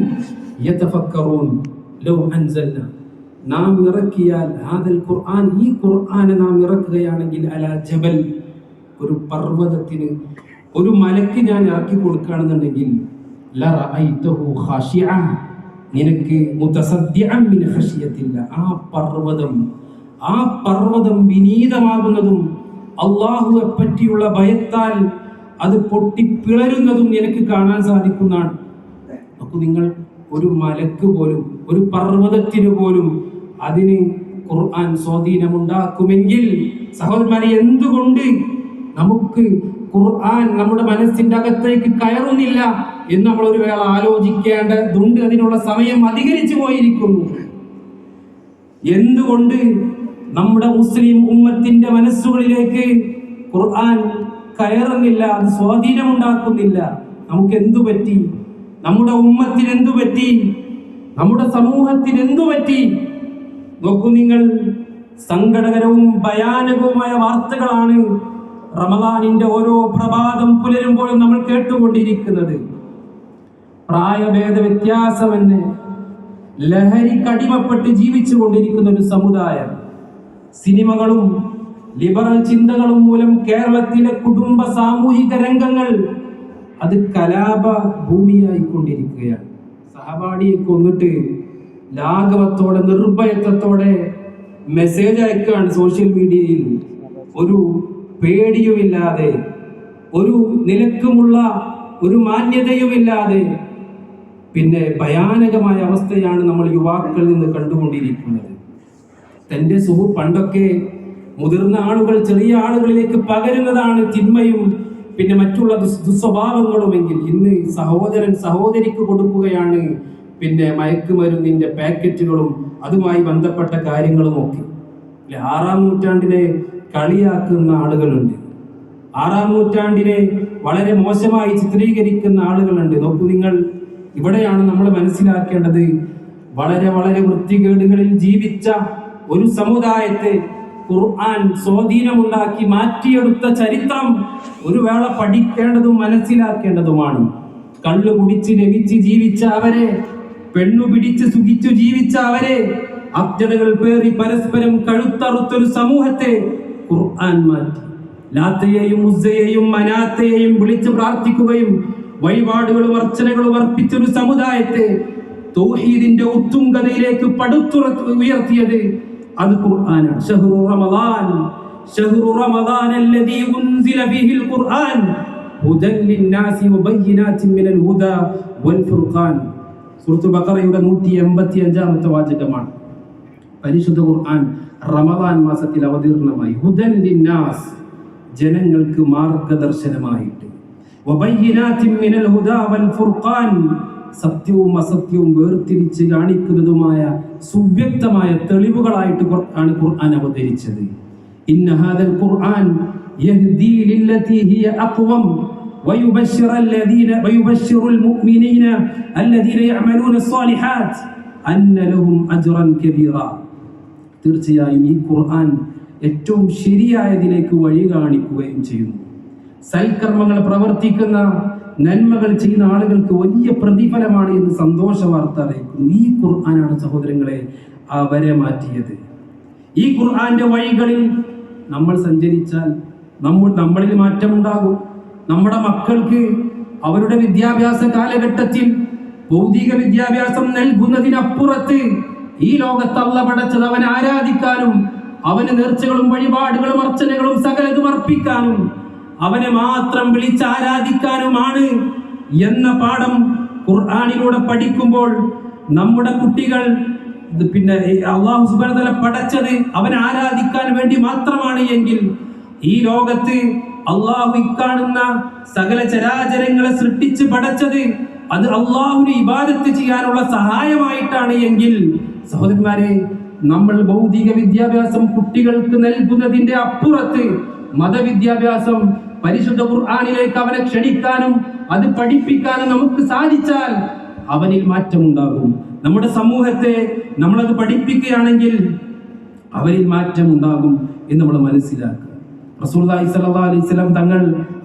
യതഫക്കറൂൻ. ലൗ അൻസൽനാ, നാം ഇറക്കിയാൽ, ഹാദൽ ഖുർആൻ, ഈ ഖുർആനെ നാം ഇറക്കുകയാണെങ്കിൽ അലാ ജബൽ, ഒരു പർവ്വതത്തിന്, ഒരു മലക്ക് ഞാൻ ഇറക്കി കൊടുക്കുകയാണെന്നുണ്ടെങ്കിൽ ലറഅയ്തഹു ഖാശിഅൻ, നിനക്ക് മുതസദ്ദിഅൻ മിൻ ഖശിയത്തില്ല, ആ പർവ്വതം വിനീതമാകുന്നതും അല്ലാഹുവെ പറ്റിയുള്ള ഭയത്താൽ അത് പൊട്ടിപ്പിളരുന്നതും നിനക്ക് കാണാൻ സാധിക്കുന്നതാണ്. അപ്പോൾ നിങ്ങൾ, ഒരു മലക്ക് പോലും, ഒരു പർവ്വതത്തിന് പോലും അതിന് ഖുർആൻ സ്വാധീനമുണ്ടാക്കുമെങ്കിൽ സഹോദരന്മാരെ, എന്തുകൊണ്ട് നമുക്ക് ഖുർആൻ നമ്മുടെ മനസ്സിന്റെ അകത്തേക്ക് കയറുന്നില്ല എന്ന് നമ്മൾ ഒരു വേള ആലോചിക്കേണ്ടതുണ്ട്. അതിനുള്ള സമയം അധികരിച്ചു പോയിരിക്കുന്നു. എന്തുകൊണ്ട് നമ്മുടെ മുസ്ലിം ഉമ്മത്തിന്റെ മനസ്സുകളിലേക്ക് ഖുർആൻ കയറുന്നില്ല, അത് സ്വാധീനമുണ്ടാക്കുന്നില്ല? നമുക്ക് എന്തു പറ്റി? നമ്മുടെ ഉമ്മത്തിന് എന്തു പറ്റി? നമ്മുടെ സമൂഹത്തിന് എന്തു പറ്റി? നോക്കൂ നിങ്ങൾ, സങ്കടകരവും ഭയാനകവുമായ വാർത്തകളാണ് റമദാനിന്റെ ഓരോ പ്രഭാതം പുലരുമ്പോഴും നമ്മൾ കേട്ടുകൊണ്ടിരിക്കുന്നത്. പ്രായഭേദ വ്യത്യാസമെന്ന് ലഹരിക്കടിമപ്പെട്ട് ജീവിച്ചു കൊണ്ടിരിക്കുന്ന ഒരു സമുദായം. സിനിമകളും ലിബറൽ ചിന്തകളും മൂലം കേരളത്തിലെ കുടുംബ സാമൂഹിക രംഗങ്ങൾ അത് കലാപ ഭൂമിയായിക്കൊണ്ടിരിക്കുകയാണ്. സഹപാഠിയെ കൊന്നിട്ട് ലാഘവത്തോടെ നിർഭയത്വത്തോടെ മെസ്സേജ് അയക്കുകയാണ് സോഷ്യൽ മീഡിയയിൽ. ഒരു പേടിയുമില്ലാതെ, ഒരു നിലക്കുമുള്ള ഒരു മാന്യതയുമില്ലാതെ. പിന്നെ ഭയാനകമായ അവസ്ഥയാണ് നമ്മൾ യുവാക്കളിൽ നിന്ന് കണ്ടുകൊണ്ടിരിക്കുന്നത്. തൻ്റെ പണ്ടൊക്കെ മുതിർന്ന ആളുകൾ ചെറിയ ആളുകളിലേക്ക് പകരുന്നതാണ് തിന്മയും പിന്നെ മറ്റുള്ള ദുസ്വഭാവങ്ങളുമെങ്കിൽ ഇന്ന് സഹോദരൻ സഹോദരിക്ക് കൊടുക്കുകയാണ് പിന്നെ മയക്കുമരുന്നിന്റെ പാക്കറ്റുകളും അതുമായി ബന്ധപ്പെട്ട കാര്യങ്ങളുമൊക്കെ. 6-ാം നൂറ്റാണ്ടിനെ കളിയാക്കുന്ന ആളുകളുണ്ട്, 6-ാം നൂറ്റാണ്ടിനെ വളരെ മോശമായി ചിത്രീകരിക്കുന്ന ആളുകളുണ്ട്. നോക്കൂ നിങ്ങൾ, ഇവിടെയാണ് നമ്മൾ മനസ്സിലാക്കേണ്ടത്. വളരെ വളരെ വൃത്തികേടുകളിൽ ജീവിച്ച ഒരു സമുദായത്തെ ഖുർആൻ സ്വാധീനമുണ്ടാക്കി മാറ്റിയെടുത്ത ചരിത്രം ഒരു വേള പഠിക്കേണ്ടതും മനസ്സിലാക്കേണ്ടതുമാണ്. കള്ളു കുടിച്ച് രവിച്ച് ജീവിച്ച അവരെ, പെണ്ണു പിടിച്ച് സുഖിച്ചു ജീവിച്ച അവരെ, അജ്ഞതകൾ പേറി പരസ്പരം കഴുത്തറുത്തൊരു സമൂഹത്തെ ഖുർആൻ മാറ്റി. ലാത്തയെയും ഉസ്സയെയും മനാത്തയെയും വിളിച്ച് പ്രാർത്ഥിക്കുകയും വഴിപാടുകളും അർച്ചനകളും അർപ്പിച്ചൊരു സമുദായത്തെ തൗഹീദിന്റെ ഉത്തുംഗതയിലേക്ക് ഉയർത്തിയത് അത് ഖുർആനാണ്. ശഹ്റു റമദാൻ അല്ലദീ ഉൻസില ഫീഹിൽ ഖുർആൻ ഹുദൻ ലിന്നാസി വബയ്യിനാതിൻ മിനൽ ഹുദാ വൽ ഫുർഖാൻ. സൂറത്തുൽ ബഖറയുടെ 185-ാമത്തെ വാചകമാണ്. പരിശുദ്ധ ഖുർആൻ റമദാൻ മാസത്തിൽ അവതീർണമായി. ഹുദൻ ലിന്നാസ്, ജനങ്ങൾക്ക് മാർഗദർശനമായിട്ട്. വബയ്യിനാതിൻ മിനൽ ഹുദാ വൽ ഫുർഖാൻ, സത്യവും അസത്യവും വേർതിരിച്ച് കാണിക്കുന്നതുമായ സുവ്യക്തമായ തെളിവുകളായിട്ട് ആണ് ഖുർആൻ അവതരിച്ചത്. ഇന്ന ഹാദൽ ഖുർആൻ യഹ്ദീ ലില്ലതി ഹിയ അഖ്വം വയുബശ്ശിറുൽ മുഅ്മിനീന അല്ലദീന യഅമലൂന സ്വാലിഹാത്ത് അന്ന ലഹും അജ്റൻ കബീറ. തീർച്ചയായും ഈ ഖുർആൻ ഏറ്റവും ശരിയായതിലേക്ക് വഴി കാണിക്കുകയും ചെയ്യുന്നു. സൽക്കർമ്മങ്ങൾ പ്രവർത്തിക്കുന്ന നന്മകൾ ചെയ്യുന്ന ആളുകൾക്ക് വലിയ പ്രതിഫലമാണ് എന്ന് സന്തോഷ വാർത്ത അറിയിക്കുന്നു. ഈ ഖുർആനാണ് സഹോദരങ്ങളെ അവരെ മാറ്റിയത്. ഈ ഖുർആന്റെ വഴികളിൽ നമ്മൾ സഞ്ചരിച്ചാൽ നമ്മളിൽ മാറ്റമുണ്ടാകും. നമ്മുടെ മക്കൾക്ക് അവരുടെ വിദ്യാഭ്യാസ കാലഘട്ടത്തിൽ ഭൗതിക വിദ്യാഭ്യാസം നൽകുന്നതിനപ്പുറത്ത് ഈ ലോകത്ത് അല്ലാഹു പടച്ചത് അവനെ ആരാധിക്കാനും അവന് നേർച്ചകളും വഴിപാടുകളും അർച്ചനകളും സകലതും അർപ്പിക്കാനും അവനെ മാത്രം വിളിച്ച് ആരാധിക്കാനുമാണ് എന്ന പാഠം ഖുർആനിലൂടെ പഠിക്കുമ്പോൾ നമ്മുടെ കുട്ടികൾ പിന്നെ അല്ലാഹു സുബ്ഹാനഹു വ തആല പടച്ചത് അവനെ ആരാധിക്കാൻ വേണ്ടി മാത്രമാണ് എങ്കിൽ ഈ ലോകത്ത് അല്ലാഹു ഇക്കാണുന്ന സകല ചരാചരങ്ങളെ സൃഷ്ടിച്ച് പടച്ചത് അത് അല്ലാഹുവിനെ ഇബാദത്ത് ചെയ്യാനുള്ള സഹായമായിട്ടാണ് എങ്കിൽ സഹോദരന്മാരെ, നമ്മൾ ഭൗതിക വിദ്യാഭ്യാസം കുട്ടികൾക്ക് നൽകുന്നതിന്റെ അപ്പുറത്ത് മതവിദ്യാഭ്യാസം പരിശുദ്ധ ഖുർആനിലേക്ക് അവനെ ക്ഷണിക്കാനും അത് പഠിപ്പിക്കാനും നമുക്ക് സാധിച്ചാൽ അവനിൽ മാറ്റമുണ്ടാകും. നമ്മുടെ സമൂഹത്തെ നമ്മളത് പഠിപ്പിക്കുകയാണെങ്കിൽ അവരിൽ മാറ്റമുണ്ടാകും എന്ന് നമ്മൾ മനസ്സിലാക്കുക. റസൂലുള്ളാഹി സ്വല്ലല്ലാഹു അലൈഹി വസല്ലം തങ്ങൾ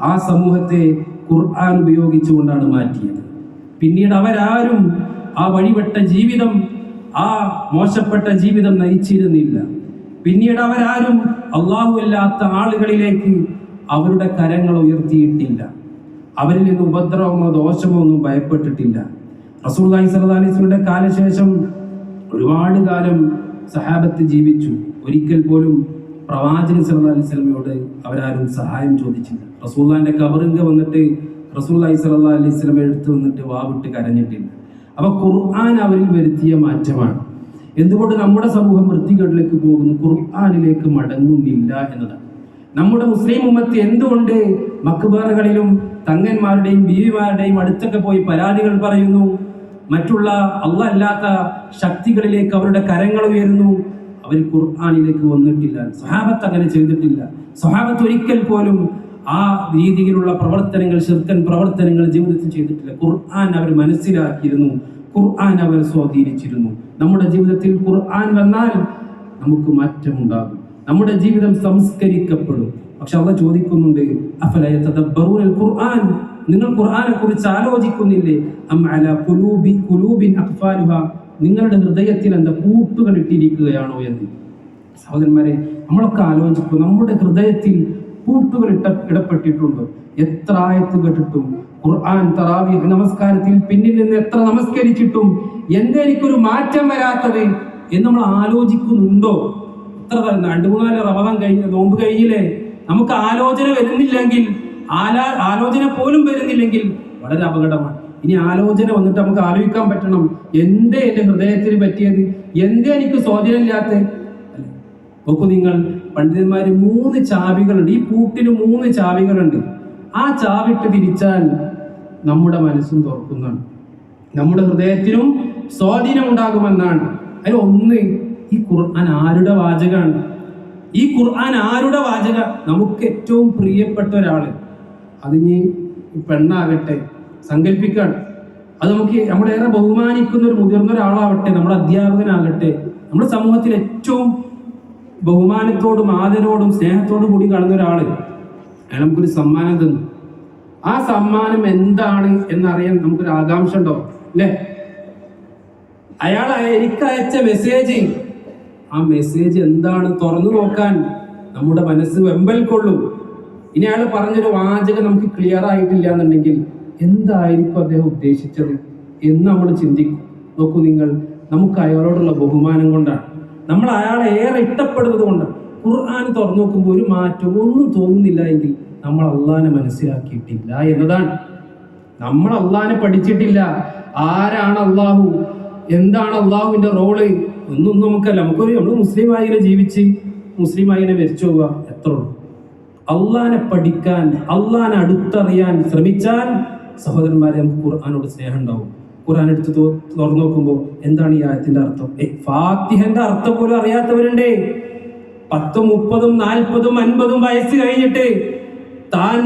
ആ സമൂഹത്തെ ഖുർആൻ ഉപയോഗിച്ചുകൊണ്ടാണ് മാറ്റിയത്. പിന്നീട് അവരാരും ആ വഴിപെട്ട ജീവിതം, ആ മോശപ്പെട്ട ജീവിതം നയിച്ചിരുന്നില്ല. പിന്നീട് അവരാരും അല്ലാഹു അല്ലാത്ത ആളുകളിലേക്ക് അവരുടെ കരങ്ങൾ ഉയർത്തിയിട്ടില്ല. അവരിൽ നിന്ന് ഉപദ്രവമോ ദോഷമോ ഒന്നും ഭയപ്പെട്ടിട്ടില്ല. റസൂലുള്ളാഹി സ്വല്ലല്ലാഹു അലൈഹി വസല്ലമയുടെ കാലശേഷം ഒരുപാട് കാലം സഹാബത്ത് ജീവിച്ചു. ഒരിക്കൽ പോലും പ്രവാചകൻ സ്വല്ലല്ലാഹു അലൈഹി വസല്ലമയോട് അവരാരും സഹായം ചോദിച്ചില്ല. റസൂലുള്ളാഹിന്റെ ഖബറിങ്ക വന്നിട്ട് റസൂലുള്ളാഹി സ്വല്ലല്ലാഹു അലൈഹി വസല്ലമ എടുത്തു വന്നിട്ട് വാവിട്ട് കരഞ്ഞിട്ടില്ല. അപ്പൊ ഖുർആൻ അവരിൽ വരുത്തിയ മാറ്റമാണ്. എന്തുകൊണ്ട് നമ്മുടെ സമൂഹം വൃത്തികേടിലേക്ക് പോകുന്നു, ഖുർആനിലേക്ക് മടങ്ങുന്നില്ല എന്നതാണ്. നമ്മുടെ മുസ്ലിം ഉമ്മത്ത് എന്തുകൊണ്ട് മക്ബറകളിലും തങ്ങന്മാരുടെയും ബീവിമാരുടെയും അടുത്തൊക്കെ പോയി പരാതികൾ പറയുന്നു, മറ്റുള്ള അല്ലാഹ് അല്ലാത്ത ശക്തികളിലേക്ക് അവരുടെ കരങ്ങൾ ഉയരുന്നു? അവർ ഖുർആനിലേക്ക് വന്നിട്ടില്ല. സ്വഹാബത്ത് അങ്ങനെ ചെയ്തിട്ടില്ല. സ്വഹാബത്ത് ഒരിക്കൽ പോലും ആ രീതിയിലുള്ള പ്രവർത്തനങ്ങൾ, ശിർക്കൻ പ്രവർത്തനങ്ങൾ ജീവിതത്തിൽ ചെയ്തിട്ടില്ല. ഖുർആൻ അവർ മനസ്സിലാക്കിയിരുന്നു. ഖുർആൻ അവർ സ്വാധീനിച്ചിരുന്നു. നമ്മുടെ ജീവിതത്തിൽ ഖുർആൻ വന്നാൽ നമുക്ക് മാറ്റമുണ്ടാകും, നമ്മുടെ ജീവിതം സംസ്കരിക്കപ്പെടും. പക്ഷെ അള്ളാഹ് ചോദിക്കുന്നുണ്ട്, അഫല യതദബ്ബറൂനൽ ഖുർആൻ, നിങ്ങൾ ഖുർആനെ കുറിച്ച് ആലോചിക്കുന്നില്ലേ? അം അലാ ഖുലൂബിൻ അഖ്ഫാലുഹാ, നിങ്ങളുടെ ഹൃദയത്തിൽ എന്താ പൂട്ടുകൾ ഇട്ടിരിക്കുകയാണോ എന്ന്. സഹോദരന്മാരെ, നമ്മളൊക്കെ ആലോചിക്കും, നമ്മുടെ ഹൃദയത്തിൽ പൂട്ടുകൾ ഇടപെട്ടിട്ടുണ്ടോ? എത്ര ആയത്ത് കേട്ടിട്ടും ഖുർആൻ തറാവീഹ് നമസ്കാരത്തിൽ പിന്നിൽ നിന്ന് എത്ര നമസ്കരിച്ചിട്ടും എന്തേ എനിക്കൊരു മാറ്റം വരാത്തത് എന്ന് നമ്മൾ ആലോചിക്കുന്നുണ്ടോ? എത്ര 2-3 റമദാൻ കഴിഞ്ഞ നോമ്പ് കഴിഞ്ഞില്ലേ, നമുക്ക് ആലോചന വരുന്നില്ലെങ്കിൽ, ആലോചന പോലും വരുന്നില്ലെങ്കിൽ വളരെ അപകടമാണ്. ഇനി ആലോചന വന്നിട്ട് നമുക്ക് ആലോചിക്കാൻ പറ്റണം, എന്തേ എന്റെ ഹൃദയത്തിന് പറ്റിയത്, എന്തേ എനിക്ക് സ്വാധീനമില്ലാത്ത. നോക്കൂ നിങ്ങൾ, പണ്ഡിതന്മാര് 3 ചാവികളുണ്ട്. ഈ പൂട്ടിന് 3 ചാവികളുണ്ട്. ആ ചാവിട്ട് തിരിച്ചാൽ നമ്മുടെ മനസ്സും തുറക്കുന്നതാണ്, നമ്മുടെ ഹൃദയത്തിനും സ്വാധീനം ഉണ്ടാകുമെന്നാണ്. അതിൽ ഒന്ന്, ഈ ഖുർആൻ ആരുടെ വാചകമാണ്? ഈ ഖുർആൻ ആരുടെ വാചക? നമുക്ക് ഏറ്റവും പ്രിയപ്പെട്ട ഒരാള്, അതിന് പെണ്ണാകട്ടെ, സങ്കല്പിക്കാണ്, അത് നമുക്ക് നമ്മളേറെ ബഹുമാനിക്കുന്ന ഒരു മുതിർന്ന ഒരാളാവട്ടെ, നമ്മുടെ അധ്യാപകനാകട്ടെ, നമ്മുടെ സമൂഹത്തിൽ ഏറ്റവും ബഹുമാനത്തോടും ആദരവോടും സ്നേഹത്തോടും കൂടി കാണുന്ന ഒരാള്, അയാൾ നമുക്കൊരു സമ്മാനം തന്നു. ആ സമ്മാനം എന്താണ് എന്നറിയാൻ നമുക്കൊരു ആകാംക്ഷ ഉണ്ടോ? അല്ലേ? അയാൾ എനിക്ക് അയച്ച മെസ്സേജ്, ആ മെസ്സേജ് എന്താണ് തുറന്നു നോക്കാൻ നമ്മുടെ മനസ്സ് വെമ്പൽ കൊള്ളും. ഇനി അയാൾ പറഞ്ഞൊരു വാചകം നമുക്ക് ക്ലിയർ ആയിട്ടില്ല എന്നുണ്ടെങ്കിൽ എന്തായിരിക്കും അദ്ദേഹം ഉദ്ദേശിച്ചത് എന്ന് നമ്മൾ ചിന്തിക്കും. നോക്കൂ നിങ്ങൾ, നമുക്ക് അയാളോടുള്ള ബഹുമാനം കൊണ്ടാണ്, നമ്മൾ അയാളെ ഏറെ ഇഷ്ടപ്പെടുന്നത് കൊണ്ടാണ്. ഖുർആൻ തുറന്നു നോക്കുമ്പോൾ ഒരു മാറ്റവും ഒന്നും തോന്നുന്നില്ല എങ്കിൽ നമ്മൾ അള്ളാഹിനെ മനസ്സിലാക്കിയിട്ടില്ല എന്നതാണ്. നമ്മൾ അള്ളാഹിനെ പഠിച്ചിട്ടില്ല. ആരാണ് അള്ളാഹു, എന്താണ് അള്ളാഹുവിന്റെ റോള് ഒന്നും നമുക്കല്ല. നമ്മൾ മുസ്ലിമായിനെ ജീവിച്ച് മുസ്ലിമായിനെ മരിച്ചു പോവുക, എത്ര ഉള്ളൂ. അള്ളാഹിനെ പഠിക്കാൻ, അള്ളാഹിനെ അടുത്തറിയാൻ ശ്രമിച്ചാൽ സഹോദരന്മാരെ നമുക്ക് ഖുർആനോട് സ്നേഹം ഉണ്ടാവും. ഖുർആൻ എടുത്ത് തുറന്നു നോക്കുമ്പോൾ എന്താണ് ഈ ആയത്തിന്റെ അർത്ഥം? ഫാത്തിഹന്റെ അർത്ഥം പോലും അറിയാത്തവരുണ്ടേ. 10, 30, 40, 50 വയസ്സ് കഴിഞ്ഞിട്ട് താൻ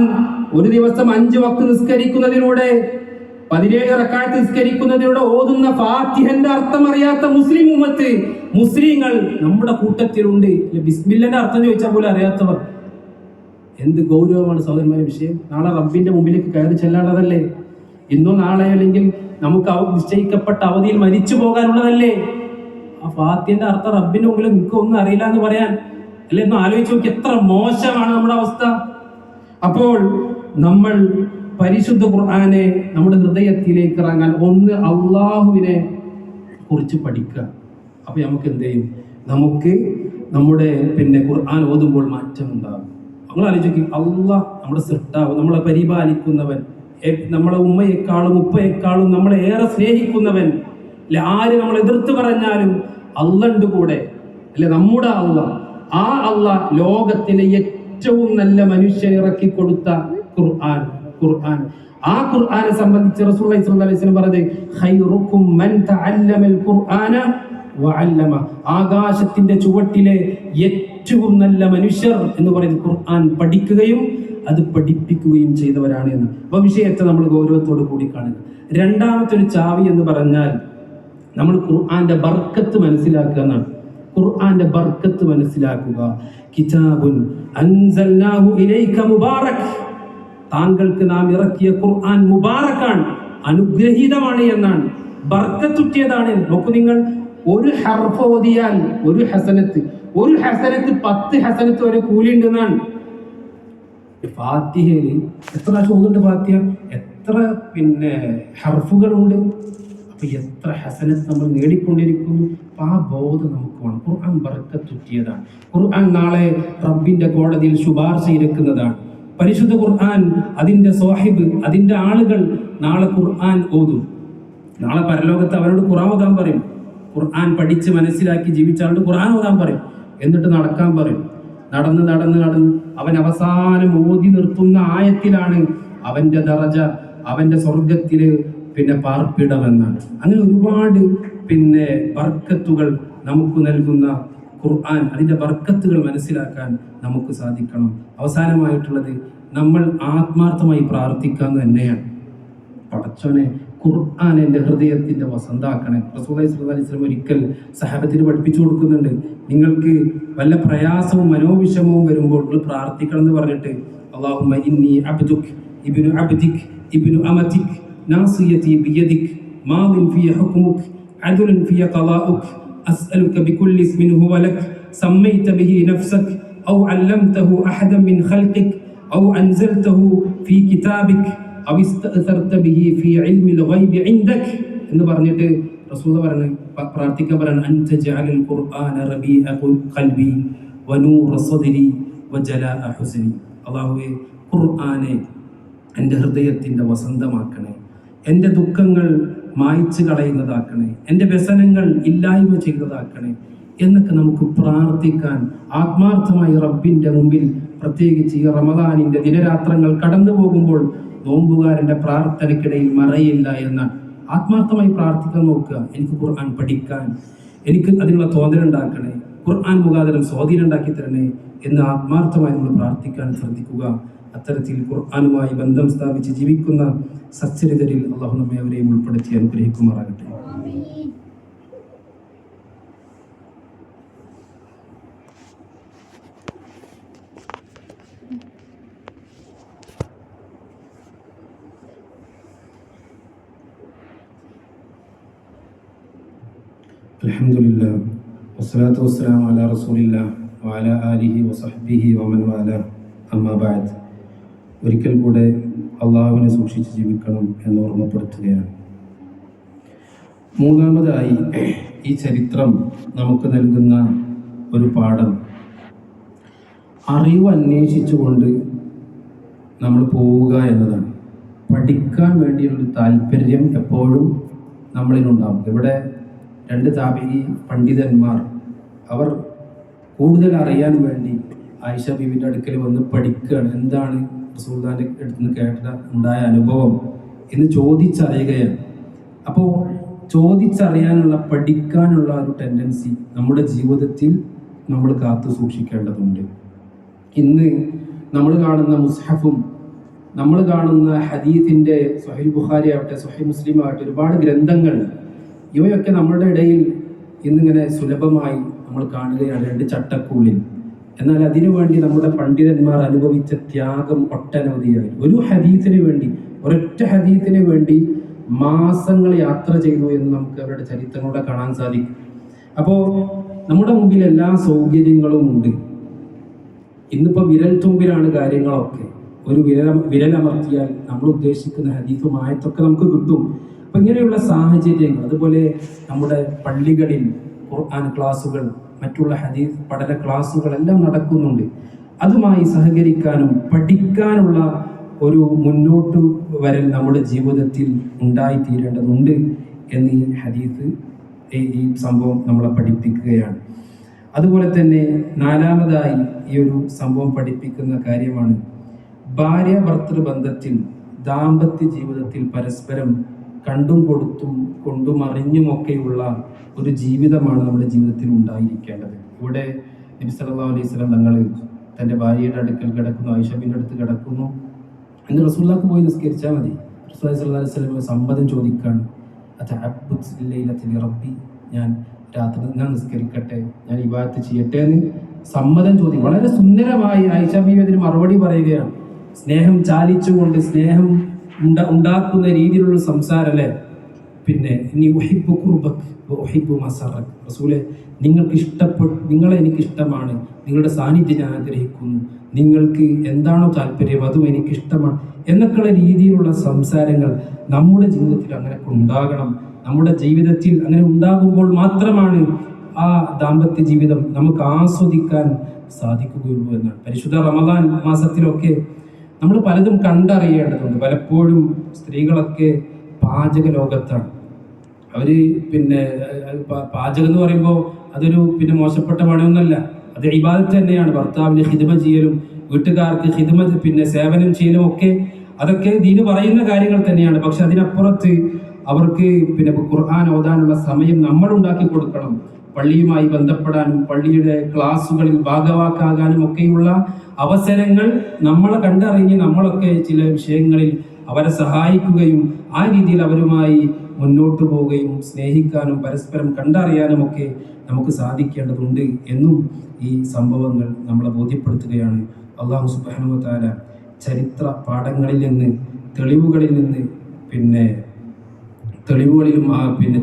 ഒരു ദിവസം 5 വക്ത് നിസ്കരിക്കുന്നതിലൂടെ 17 റക്അത്ത് നിസ്കരിക്കുന്നതിലൂടെ ഓതുന്ന ഫാത്തിഹന്റെ അർത്ഥം അറിയാത്ത മുസ്ലിം ഉമ്മത്ത്, മുസ്ലിങ്ങൾ നമ്മുടെ കൂട്ടത്തിലുണ്ട്. ബിസ്മില്ലന്റെ അർത്ഥം ചോദിച്ചാൽ പോലും അറിയാത്തവർ. എന്ത് ഗൗരവമാണ് സഹോദരന്മാരുടെ വിഷയം. നാളെ റബ്ബിന്റെ മുമ്പിലേക്ക് കയറി ചെല്ലാനുള്ളതല്ലേ? ഇന്നോ നാളെ അല്ലെങ്കിൽ നമുക്ക് നിശ്ചയിക്കപ്പെട്ട അവധിയിൽ മരിച്ചു പോകാനുള്ളതല്ലേ? ആ ഫാത്തിഹന്റെ അർത്ഥം റബ്ബിന്റെ മുമ്പിൽ നിങ്ങൾക്ക് ഒന്നും അറിയില്ല എന്ന് പറയാൻ അല്ലെ? ഒന്ന് ആലോചിച്ച് നോക്കി, എത്ര മോശമാണ് നമ്മുടെ അവസ്ഥ. അപ്പോൾ നമ്മൾ പരിശുദ്ധ ഖുർആനെ നമ്മുടെ ഹൃദയത്തിലേക്ക് ഇറങ്ങാൻ, ഒന്ന് അള്ളാഹുവിനെ കുറിച്ച് പഠിക്കുക. അപ്പൊ നമുക്ക് എന്ത് ചെയ്യും? നമുക്ക് നമ്മുടെ ഖുർആൻ ഓതുമ്പോൾ മാറ്റം ഉണ്ടാകും. നമ്മൾ ആലോചിക്കും, അള്ളാഹ് നമ്മുടെ സൃഷ്ടാവ്, നമ്മളെ പരിപാലിക്കുന്നവൻ, നമ്മളെ ഉമ്മയെക്കാളും ഉപ്പയെക്കാളും നമ്മളെ ഏറെ സ്നേഹിക്കുന്നവൻ അല്ലെ? ആര് നമ്മൾ എതിർത്ത് പറഞ്ഞാലും അള്ളണ്ട് കൂടെ അല്ലെ? നമ്മുടെ അള്ളാഹ്, ആ അള്ളാഹ് ലോകത്തിലെ ഏറ്റവും നല്ല മനുഷ്യൻ ഇറക്കി കൊടുത്ത ഖുർആൻ. ആ ഖുർആനെ സംബന്ധിച്ച് റസൂലുള്ളാഹി സ്വല്ലല്ലാഹു അലൈഹി വസല്ലം പറഞ്ഞത്, ഖൈറുക്കും മൻ തഅല്ലമൽ ഖുർആന വഅല്ലമ. ആകാശത്തിന്റെ ചുവട്ടിലെ ഏറ്റവും നല്ല മനുഷ്യർ എന്ന് പറയുന്നത് ഖുർആൻ പഠിക്കുകയും അത് പഠിപ്പിക്കുകയും ചെയ്തവരാണ് എന്ന്. അപ്പൊ വിഷയത്തെ നമ്മൾ ഗൗരവത്തോട് കൂടി കാണുക. രണ്ടാമത്തെ ഒരു ചാവി എന്ന് പറഞ്ഞാൽ നമ്മൾ ഖുർആന്റെ ബർക്കത്ത് മനസ്സിലാക്കുക എന്നാണ്. ഖുർആന്റെ ബർക്കത്ത് മനസ്സിലാക്കുക. കിതാബുൻ അൻസൽനാഹു ഇലൈക മുബാറക്, താങ്കൾക്ക് നാം ഇറക്കിയ ഖുർആൻ മുബാറക്കാണ്, അനുഗ്രഹീതമാണ് എന്നാണ്, ബർക്കത്തുറ്റിയതാണ്. നോക്കൂ നിങ്ങൾ, ഒരു ഹർഫ് ഓതിയാൽ ഒരു ഹസനത്ത് 10 ഹസനത്ത് വരെ കൂലി ഉണ്ടെന്നാണ്. ഫാത്തിഹയിൽ എത്ര ചോദ്യമുണ്ട്? ഫാത്തിഹ എത്ര ഹർഫുകളുണ്ട്? അപ്പൊ എത്ര ഹസനത്ത് നമ്മൾ നേടിക്കൊണ്ടിരിക്കുന്നു. ആ ബോധം നമുക്ക് വേണം. ഖുർആൻ ബർക്കത്തുറ്റിയതാണ്. ഖുർആൻ നാളെ റബ്ബിന്റെ കോടതിയിൽ ശുപാർശ ഇരിക്കുന്നതാണ്. പരിശുദ്ധ ഖുർആൻ, അതിന്റെ സാഹിബ്, അതിന്റെ ആളുകൾ നാളെ ഖുർആൻ ഓതും. നാളെ പരലോകത്ത് അവരോട് ഖുർആൻ ഓതാൻ പറയും. ഖുർആൻ പഠിച്ച് മനസ്സിലാക്കി ജീവിച്ച ആളോട് ഖുർആൻ ഓതാൻ പറയും. എന്നിട്ട് നടക്കാൻ പറയും. നടന്ന് അവൻ അവസാനം ഓതി നിർത്തുന്ന ആയത്തിലാണ് അവന്റെ ദറജ, അവന്റെ സ്വർഗത്തില് പാർപ്പിടമെന്നാണ്. അങ്ങനെ ഒരുപാട് ബർക്കത്തുകൾ നമുക്ക് നൽകുന്ന ഖുർആൻ, അതിന്റെ ബർക്കത്തുകൾ മനസ്സിലാക്കാൻ നമുക്ക് സാധിക്കണം. അവസാനമായിട്ടുള്ളത്, നമ്മൾ ആത്മാർത്ഥമായി പ്രാർത്ഥിക്കാന്ന് തന്നെയാണ്. പടച്ചോനെ, ഖുർആൻ എൻ്റെ ഹൃദയത്തിൻ്റെ വസന്താക്കണേ. റസൂലുള്ളാഹി സ്വല്ലല്ലാഹു അലൈഹി വസല്ലം ഒരിക്കൽ സഹാബത്തിന് പഠിപ്പിച്ചു കൊടുക്കുന്നുണ്ട്, നിങ്ങൾക്ക് വല്ല പ്രയാസവും മനോവിഷമവും വരുമ്പോൾ നിങ്ങൾ പ്രാർത്ഥിക്കണം എന്ന് പറഞ്ഞിട്ട്, അല്ലാഹുമ്മ ഇന്നി അബ്ദുക് ഇബ്നു അബ്ദിക് ഇബ്നു അമതിക് നാസിയതി ബിയദിക് മാദിൻ ഫിയ ഹുക്മുക് അദ്ലുൻ ഫിയ ഖളാഉക് അസ്അലുക ബികുല്ലി ഇസ്മിൻ ഹുവ ലക് സമ്മൈത ബിഹി നഫ്സക് ഔ അല്ലംതഹു അഹദൻ മിൻ ഖൽഖിക് ഔ അൻസൽതഹു ഫീ കിതാബിക് ഔ ഇസ്തഅ്സർത ബിഹി ഫീ ഇൽമിൽ ഗൈബി ഇൻദക് എന്ന് പറഞ്ഞിട്ട് റസൂൽ പ്രാർത്ഥിക്കാൻ പറയാണ്, അൻത ജഅലൽ ഖുർആന റബീഅ ഖൽബി വനൂറ സദ്രി വജലാഅ ഹുസ്നി. അല്ലാഹുവേ, ഖുർആനെ എൻ്റെ ഹൃദയത്തിൻ്റെ വസന്തമാക്കണേ, എൻ്റെ ദുഃഖങ്ങൾ മായ്ച്ചു കളയുന്നതാക്കണേ, എൻ്റെ വ്യസനങ്ങൾ ഇല്ലായ്മ ചെയ്യുന്നതാക്കണേ എന്നൊക്കെ നമുക്ക് പ്രാർത്ഥിക്കാൻ ആത്മാർത്ഥമായി റബ്ബിൻ്റെ മുമ്പിൽ, പ്രത്യേകിച്ച് ഈ റമദാനിൻ്റെ ദിനരാത്രങ്ങൾ കടന്നു പോകുമ്പോൾ നോമ്പുകാരൻ്റെ പ്രാർത്ഥനയ്ക്കിടയിൽ മറയില്ല എന്ന ആത്മാർത്ഥമായി പ്രാർത്ഥിക്കാൻ നോക്കുക. എനിക്ക് ഖുർആൻ പഠിക്കാൻ, എനിക്ക് അതിനുള്ള തോന്നലുണ്ടാക്കണേ, ഖുർആൻ മുഖാന്തരം സ്വാധീനം ഉണ്ടാക്കി തരണേ എന്ന് ആത്മാർത്ഥമായി നമ്മൾ പ്രാർത്ഥിക്കാൻ ശ്രദ്ധിക്കുക. അത്തരത്തിൽ ഖുർആനുമായി ബന്ധം സ്ഥാപിച്ച് ജീവിക്കുന്ന സച്ചരിതരിൽ അള്ളാഹു നമ്മെ അവരെയും ഉൾപ്പെടുത്തി അനുഗ്രഹിക്കുമാറാകട്ടെ. അൽഹംദുലില്ലാഹ് വസ്സലാത്തു വസ്സലാമു അലാ റസൂലില്ലാഹ് വഅലാ ആലിഹി വസഹ്ബിഹി വമൻ വാലാ. അമ്മാ ബഅദ്. ഒരിക്കൽ കൂടെ അള്ളാഹുവിനെ സൂക്ഷിച്ച് ജീവിക്കണം എന്ന് ഓർമ്മപ്പെടുത്തുകയാണ്. മൂന്നാമതായി ഈ ചരിത്രം നമുക്ക് നൽകുന്ന ഒരു പാഠം, അറിവ് അന്വേഷിച്ചുകൊണ്ട് നമ്മൾ പോവുക എന്നതാണ്. പഠിക്കാൻ വേണ്ടിയുള്ളൊരു താല്പര്യം എപ്പോഴും നമ്മളിലുണ്ടാവും. ഇവിടെ രണ്ട് താബിഈ പണ്ഡിതന്മാർ, അവർ കൂടുതൽ അറിയാൻ വേണ്ടി ആയിഷ ബീവിയുടെ അടുക്കൽ വന്ന് പഠിക്കുകയാണ്. എന്താണ് റസൂലുള്ളാഹിന്റെ അടുത്ത് നിന്ന് കേട്ട ഉണ്ടായ അനുഭവം എന്ന് ചോദിച്ചറിയുകയാണ്. അപ്പോൾ ചോദിച്ചറിയാനുള്ള, പഠിക്കാനുള്ള ഒരു ടെൻഡൻസി നമ്മുടെ ജീവിതത്തിൽ നമ്മൾ കാത്തു സൂക്ഷിക്കേണ്ടതുണ്ട്. ഇന്ന് നമ്മൾ കാണുന്ന മുസ്ഹഫും നമ്മൾ കാണുന്ന ഹദീസിൻ്റെ സ്വഹീഹ് ബുഖാരി ആവട്ടെ, സ്വഹീഹ് മുസ്ലിം ആവട്ടെ, ഒരുപാട് ഗ്രന്ഥങ്ങൾ, ഇവയൊക്കെ നമ്മളുടെ ഇടയിൽ ഇന്നിങ്ങനെ സുലഭമായി നമ്മൾ കാണുകയാണ്, രണ്ട് ചട്ടക്കൂളിൽ. എന്നാൽ അതിനുവേണ്ടി നമ്മുടെ പണ്ഡിതന്മാർ അനുഭവിച്ച ത്യാഗം ഒട്ടനവധിയായി. ഒരു ഹദീസിന് വേണ്ടി, ഒരൊറ്റ ഹദീസിന് വേണ്ടി മാസങ്ങൾ യാത്ര ചെയ്തു എന്ന് നമുക്ക് അവരുടെ ചരിത്രങ്ങളൂടെ കാണാൻ സാധിക്കും. അപ്പോൾ നമ്മുടെ മുമ്പിൽ എല്ലാ സൗകര്യങ്ങളും ഉണ്ട്. ഇന്നിപ്പോൾ വിരൽ തുമ്പിലാണ് കാര്യങ്ങളൊക്കെ. ഒരു വിരലമർത്തിയാൽ നമ്മൾ ഉദ്ദേശിക്കുന്ന ഹദീസും ആയത്തൊക്കെ നമുക്ക് കിട്ടും. അപ്പം ഇങ്ങനെയുള്ള സാഹചര്യങ്ങൾ, അതുപോലെ നമ്മുടെ പള്ളികളിൽ ഖുർആൻ ക്ലാസുകൾ, മറ്റുള്ള ഹദീസ് പഠന ക്ലാസുകളെല്ലാം നടക്കുന്നുണ്ട്. അതുമായി സഹകരിക്കാനും പഠിക്കാനുള്ള ഒരു മുന്നോട്ട് വരൽ നമ്മുടെ ജീവിതത്തിൽ ഉണ്ടായിത്തീരേണ്ടതുണ്ട് എന്ന് ഈ ഹദീസ്, ഈ സംഭവം നമ്മളെ പഠിപ്പിക്കുകയാണ്. അതുപോലെ തന്നെ നാലാമതായി ഈ ഒരു സംഭവം പഠിപ്പിക്കുന്ന കാര്യമാണ്, ഭാര്യ ഭർത്തൃ ബന്ധത്തിൽ, ദാമ്പത്യ ജീവിതത്തിൽ പരസ്പരം കണ്ടും കൊടുത്തും കൊണ്ടും അറിഞ്ഞുമൊക്കെയുള്ള ഒരു ജീവിതമാണ് നമ്മുടെ ജീവിതത്തിൽ ഉണ്ടായിരിക്കേണ്ടത്. ഇവിടെ നബി സല്ലല്ലാഹു അലൈഹി വസല്ലം തങ്ങൾ തൻ്റെ ഭാര്യയുടെ അടുക്കൽ കിടക്കുന്നു, ആയിഷ ബീവിയുടെ അടുത്ത് കിടക്കുന്നു. എന്ന് റസൂലുള്ളാഹിക്ക് പോയി നിസ്കരിച്ചാൽ മതി. റസൂലുള്ളാഹി സ്വല്ലല്ലാഹു അലൈഹി വസല്ലം സമ്മതം ചോദിക്കാണ്, റബ്ബി, ഞാൻ രാത്രി ഞാൻ നിസ്കരിക്കട്ടെ, ഞാൻ ഇബാദത്ത് ചെയ്യട്ടെ എന്ന് സമ്മതം ചോദിക്കും. വളരെ സുന്ദരമായി ആയിഷ ബീവി അതിന് മറുപടി പറയുകയാണ്. സ്നേഹം ചാലിച്ചുകൊണ്ട്, സ്നേഹം ഉണ്ടാക്കുന്ന രീതിയിലുള്ള സംസാരം അല്ലേ. പിന്നെ റസൂലെ, നിങ്ങളെ എനിക്ക് ഇഷ്ടമാണ്, നിങ്ങളുടെ സാന്നിധ്യം ഞാൻ ആഗ്രഹിക്കുന്നു, നിങ്ങൾക്ക് എന്താണോ താല്പര്യം അതും എനിക്കിഷ്ടമാണ് എന്നൊക്കെയുള്ള രീതിയിലുള്ള സംസാരങ്ങൾ നമ്മുടെ ജീവിതത്തിൽ അങ്ങനെ ഉണ്ടാകണം. നമ്മുടെ ജീവിതത്തിൽ അങ്ങനെ ഉണ്ടാകുമ്പോൾ മാത്രമാണ് ആ ദാമ്പത്യ ജീവിതം നമുക്ക് ആസ്വദിക്കാൻ സാധിക്കുകയുള്ളൂ എന്നാണ്. പരിശുദ്ധ റമദാൻ മാസത്തിലൊക്കെ നമ്മൾ പലതും കണ്ടറിയേണ്ടതുണ്ട്. പലപ്പോഴും സ്ത്രീകളൊക്കെ പാചക ലോകത്താണ്. അവർ പിന്നെ പാചകം എന്ന് പറയുമ്പോൾ അതൊരു മോശപ്പെട്ട പണിയൊന്നുമല്ല, അത് ഇബാദത്ത് തന്നെയാണ്. ഭർത്താവിന് ഖിദ്മ ചെയ്യലും വീട്ടുകാർക്ക് ഖിദ്മ സേവനം ചെയ്യലും ഒക്കെ അതൊക്കെ ദീന് പറയുന്ന കാര്യങ്ങൾ തന്നെയാണ്. പക്ഷെ അതിനപ്പുറത്ത് അവർക്ക് ഖുർആൻ ഓതാനുള്ള സമയം നമ്മൾ ഉണ്ടാക്കി കൊടുക്കണം. പള്ളിയുമായി ബന്ധപ്പെടാനും പള്ളിയുടെ ക്ലാസ്സുകളിൽ ഭാഗവാക്കാകാനും ഒക്കെയുള്ള അവസരങ്ങൾ നമ്മളെ കണ്ടറിഞ്ഞ് നമ്മളൊക്കെ ചില വിഷയങ്ങളിൽ അവരെ സഹായിക്കുകയും ആ രീതിയിൽ അവരുമായി മുന്നോട്ട് പോവുകയും സ്നേഹിക്കാനും പരസ്പരം കണ്ടറിയാനുമൊക്കെ നമുക്ക് സാധിക്കേണ്ടതുണ്ട് എന്നും ഈ സംഭവങ്ങൾ നമ്മളെ ബോധ്യപ്പെടുത്തുകയാണ്. അല്ലാഹു സുബ്ഹാനഹു വ തആല ചരിത്ര പാഠങ്ങളിൽ നിന്ന് തെളിവുകളിലും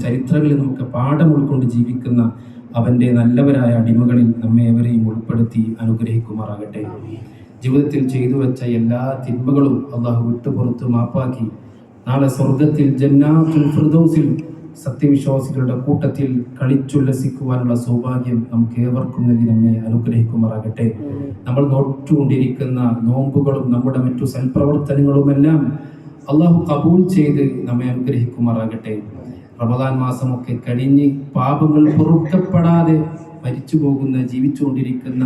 ചരിത്രങ്ങളിൽ നമുക്ക് പാഠം ഉൾക്കൊണ്ട് ജീവിക്കുന്ന അവൻ്റെ നല്ലവരായ അടിമകളിൽ നമ്മെ ഏവരെയും ഉൾപ്പെടുത്തി അനുഗ്രഹിക്കുമാറാകട്ടെ. ജീവിതത്തിൽ ചെയ്തു വെച്ച എല്ലാ തിന്മകളും അള്ളാഹു വിട്ടുപുറത്ത് മാപ്പാക്കി നാളെ സ്വർഗത്തിൽ ജന്നാത്തുൽ ഫിർദൗസിൽ സത്യവിശ്വാസികളുടെ കൂട്ടത്തിൽ കളിച്ചുല്ലസിക്കുവാനുള്ള സൗഭാഗ്യം നമുക്ക് ഏവർക്കും നൽകി നമ്മെ അനുഗ്രഹിക്കുമാറാകട്ടെ. നമ്മൾ നോറ്റുകൊണ്ടിരിക്കുന്ന നോമ്പുകളും നമ്മുടെ മറ്റു സൽപ്രവർത്തനങ്ങളുമെല്ലാം അള്ളാഹു കബൂൽ ചെയ്ത് നമ്മെ അനുഗ്രഹിക്കുമാറാകട്ടെ. റമദാൻ മാസമൊക്കെ കഴിഞ്ഞ് പാപങ്ങൾ പൊറുക്കപ്പെടാതെ മരിച്ചു പോകുന്ന ജീവിച്ചുകൊണ്ടിരിക്കുന്ന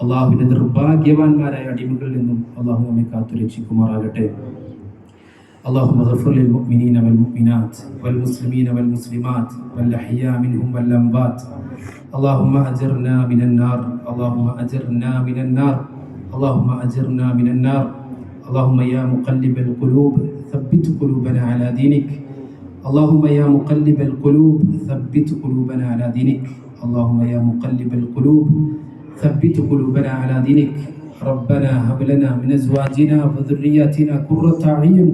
അള്ളാഹുവിന്റെ നിർഭാഗ്യവാന്മാരായ അടിമകളിൽ നിന്നും അള്ളാഹു നമ്മെ കാത്തു രക്ഷിക്കുമാറാകട്ടെ. اللهم اغفر للمؤمنين والمؤمنات والمسلمين والمسلمات والأحياء منهم والأموات. اللهم أجرنا من النار، اللهم أجرنا من النار، اللهم أجرنا من النار. اللهم يا مقلب القلوب ثبت قلوبنا على دينك. اللهم يا مقلب القلوب ثبت قلوبنا على دينك. اللهم يا مقلب القلوب ثبت قلوبنا على دينك. ربنا هب لنا من أزواجنا وذرياتنا قرة أعين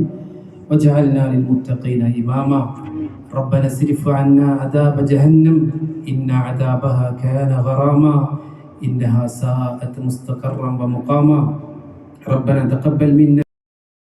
واجعلنا للمتقين إماما. ربنا اصرف عنا عذاب جهنم إن عذابها كان غراما إنها ساءت مستقرا ومقاما. ربنا تقبل منا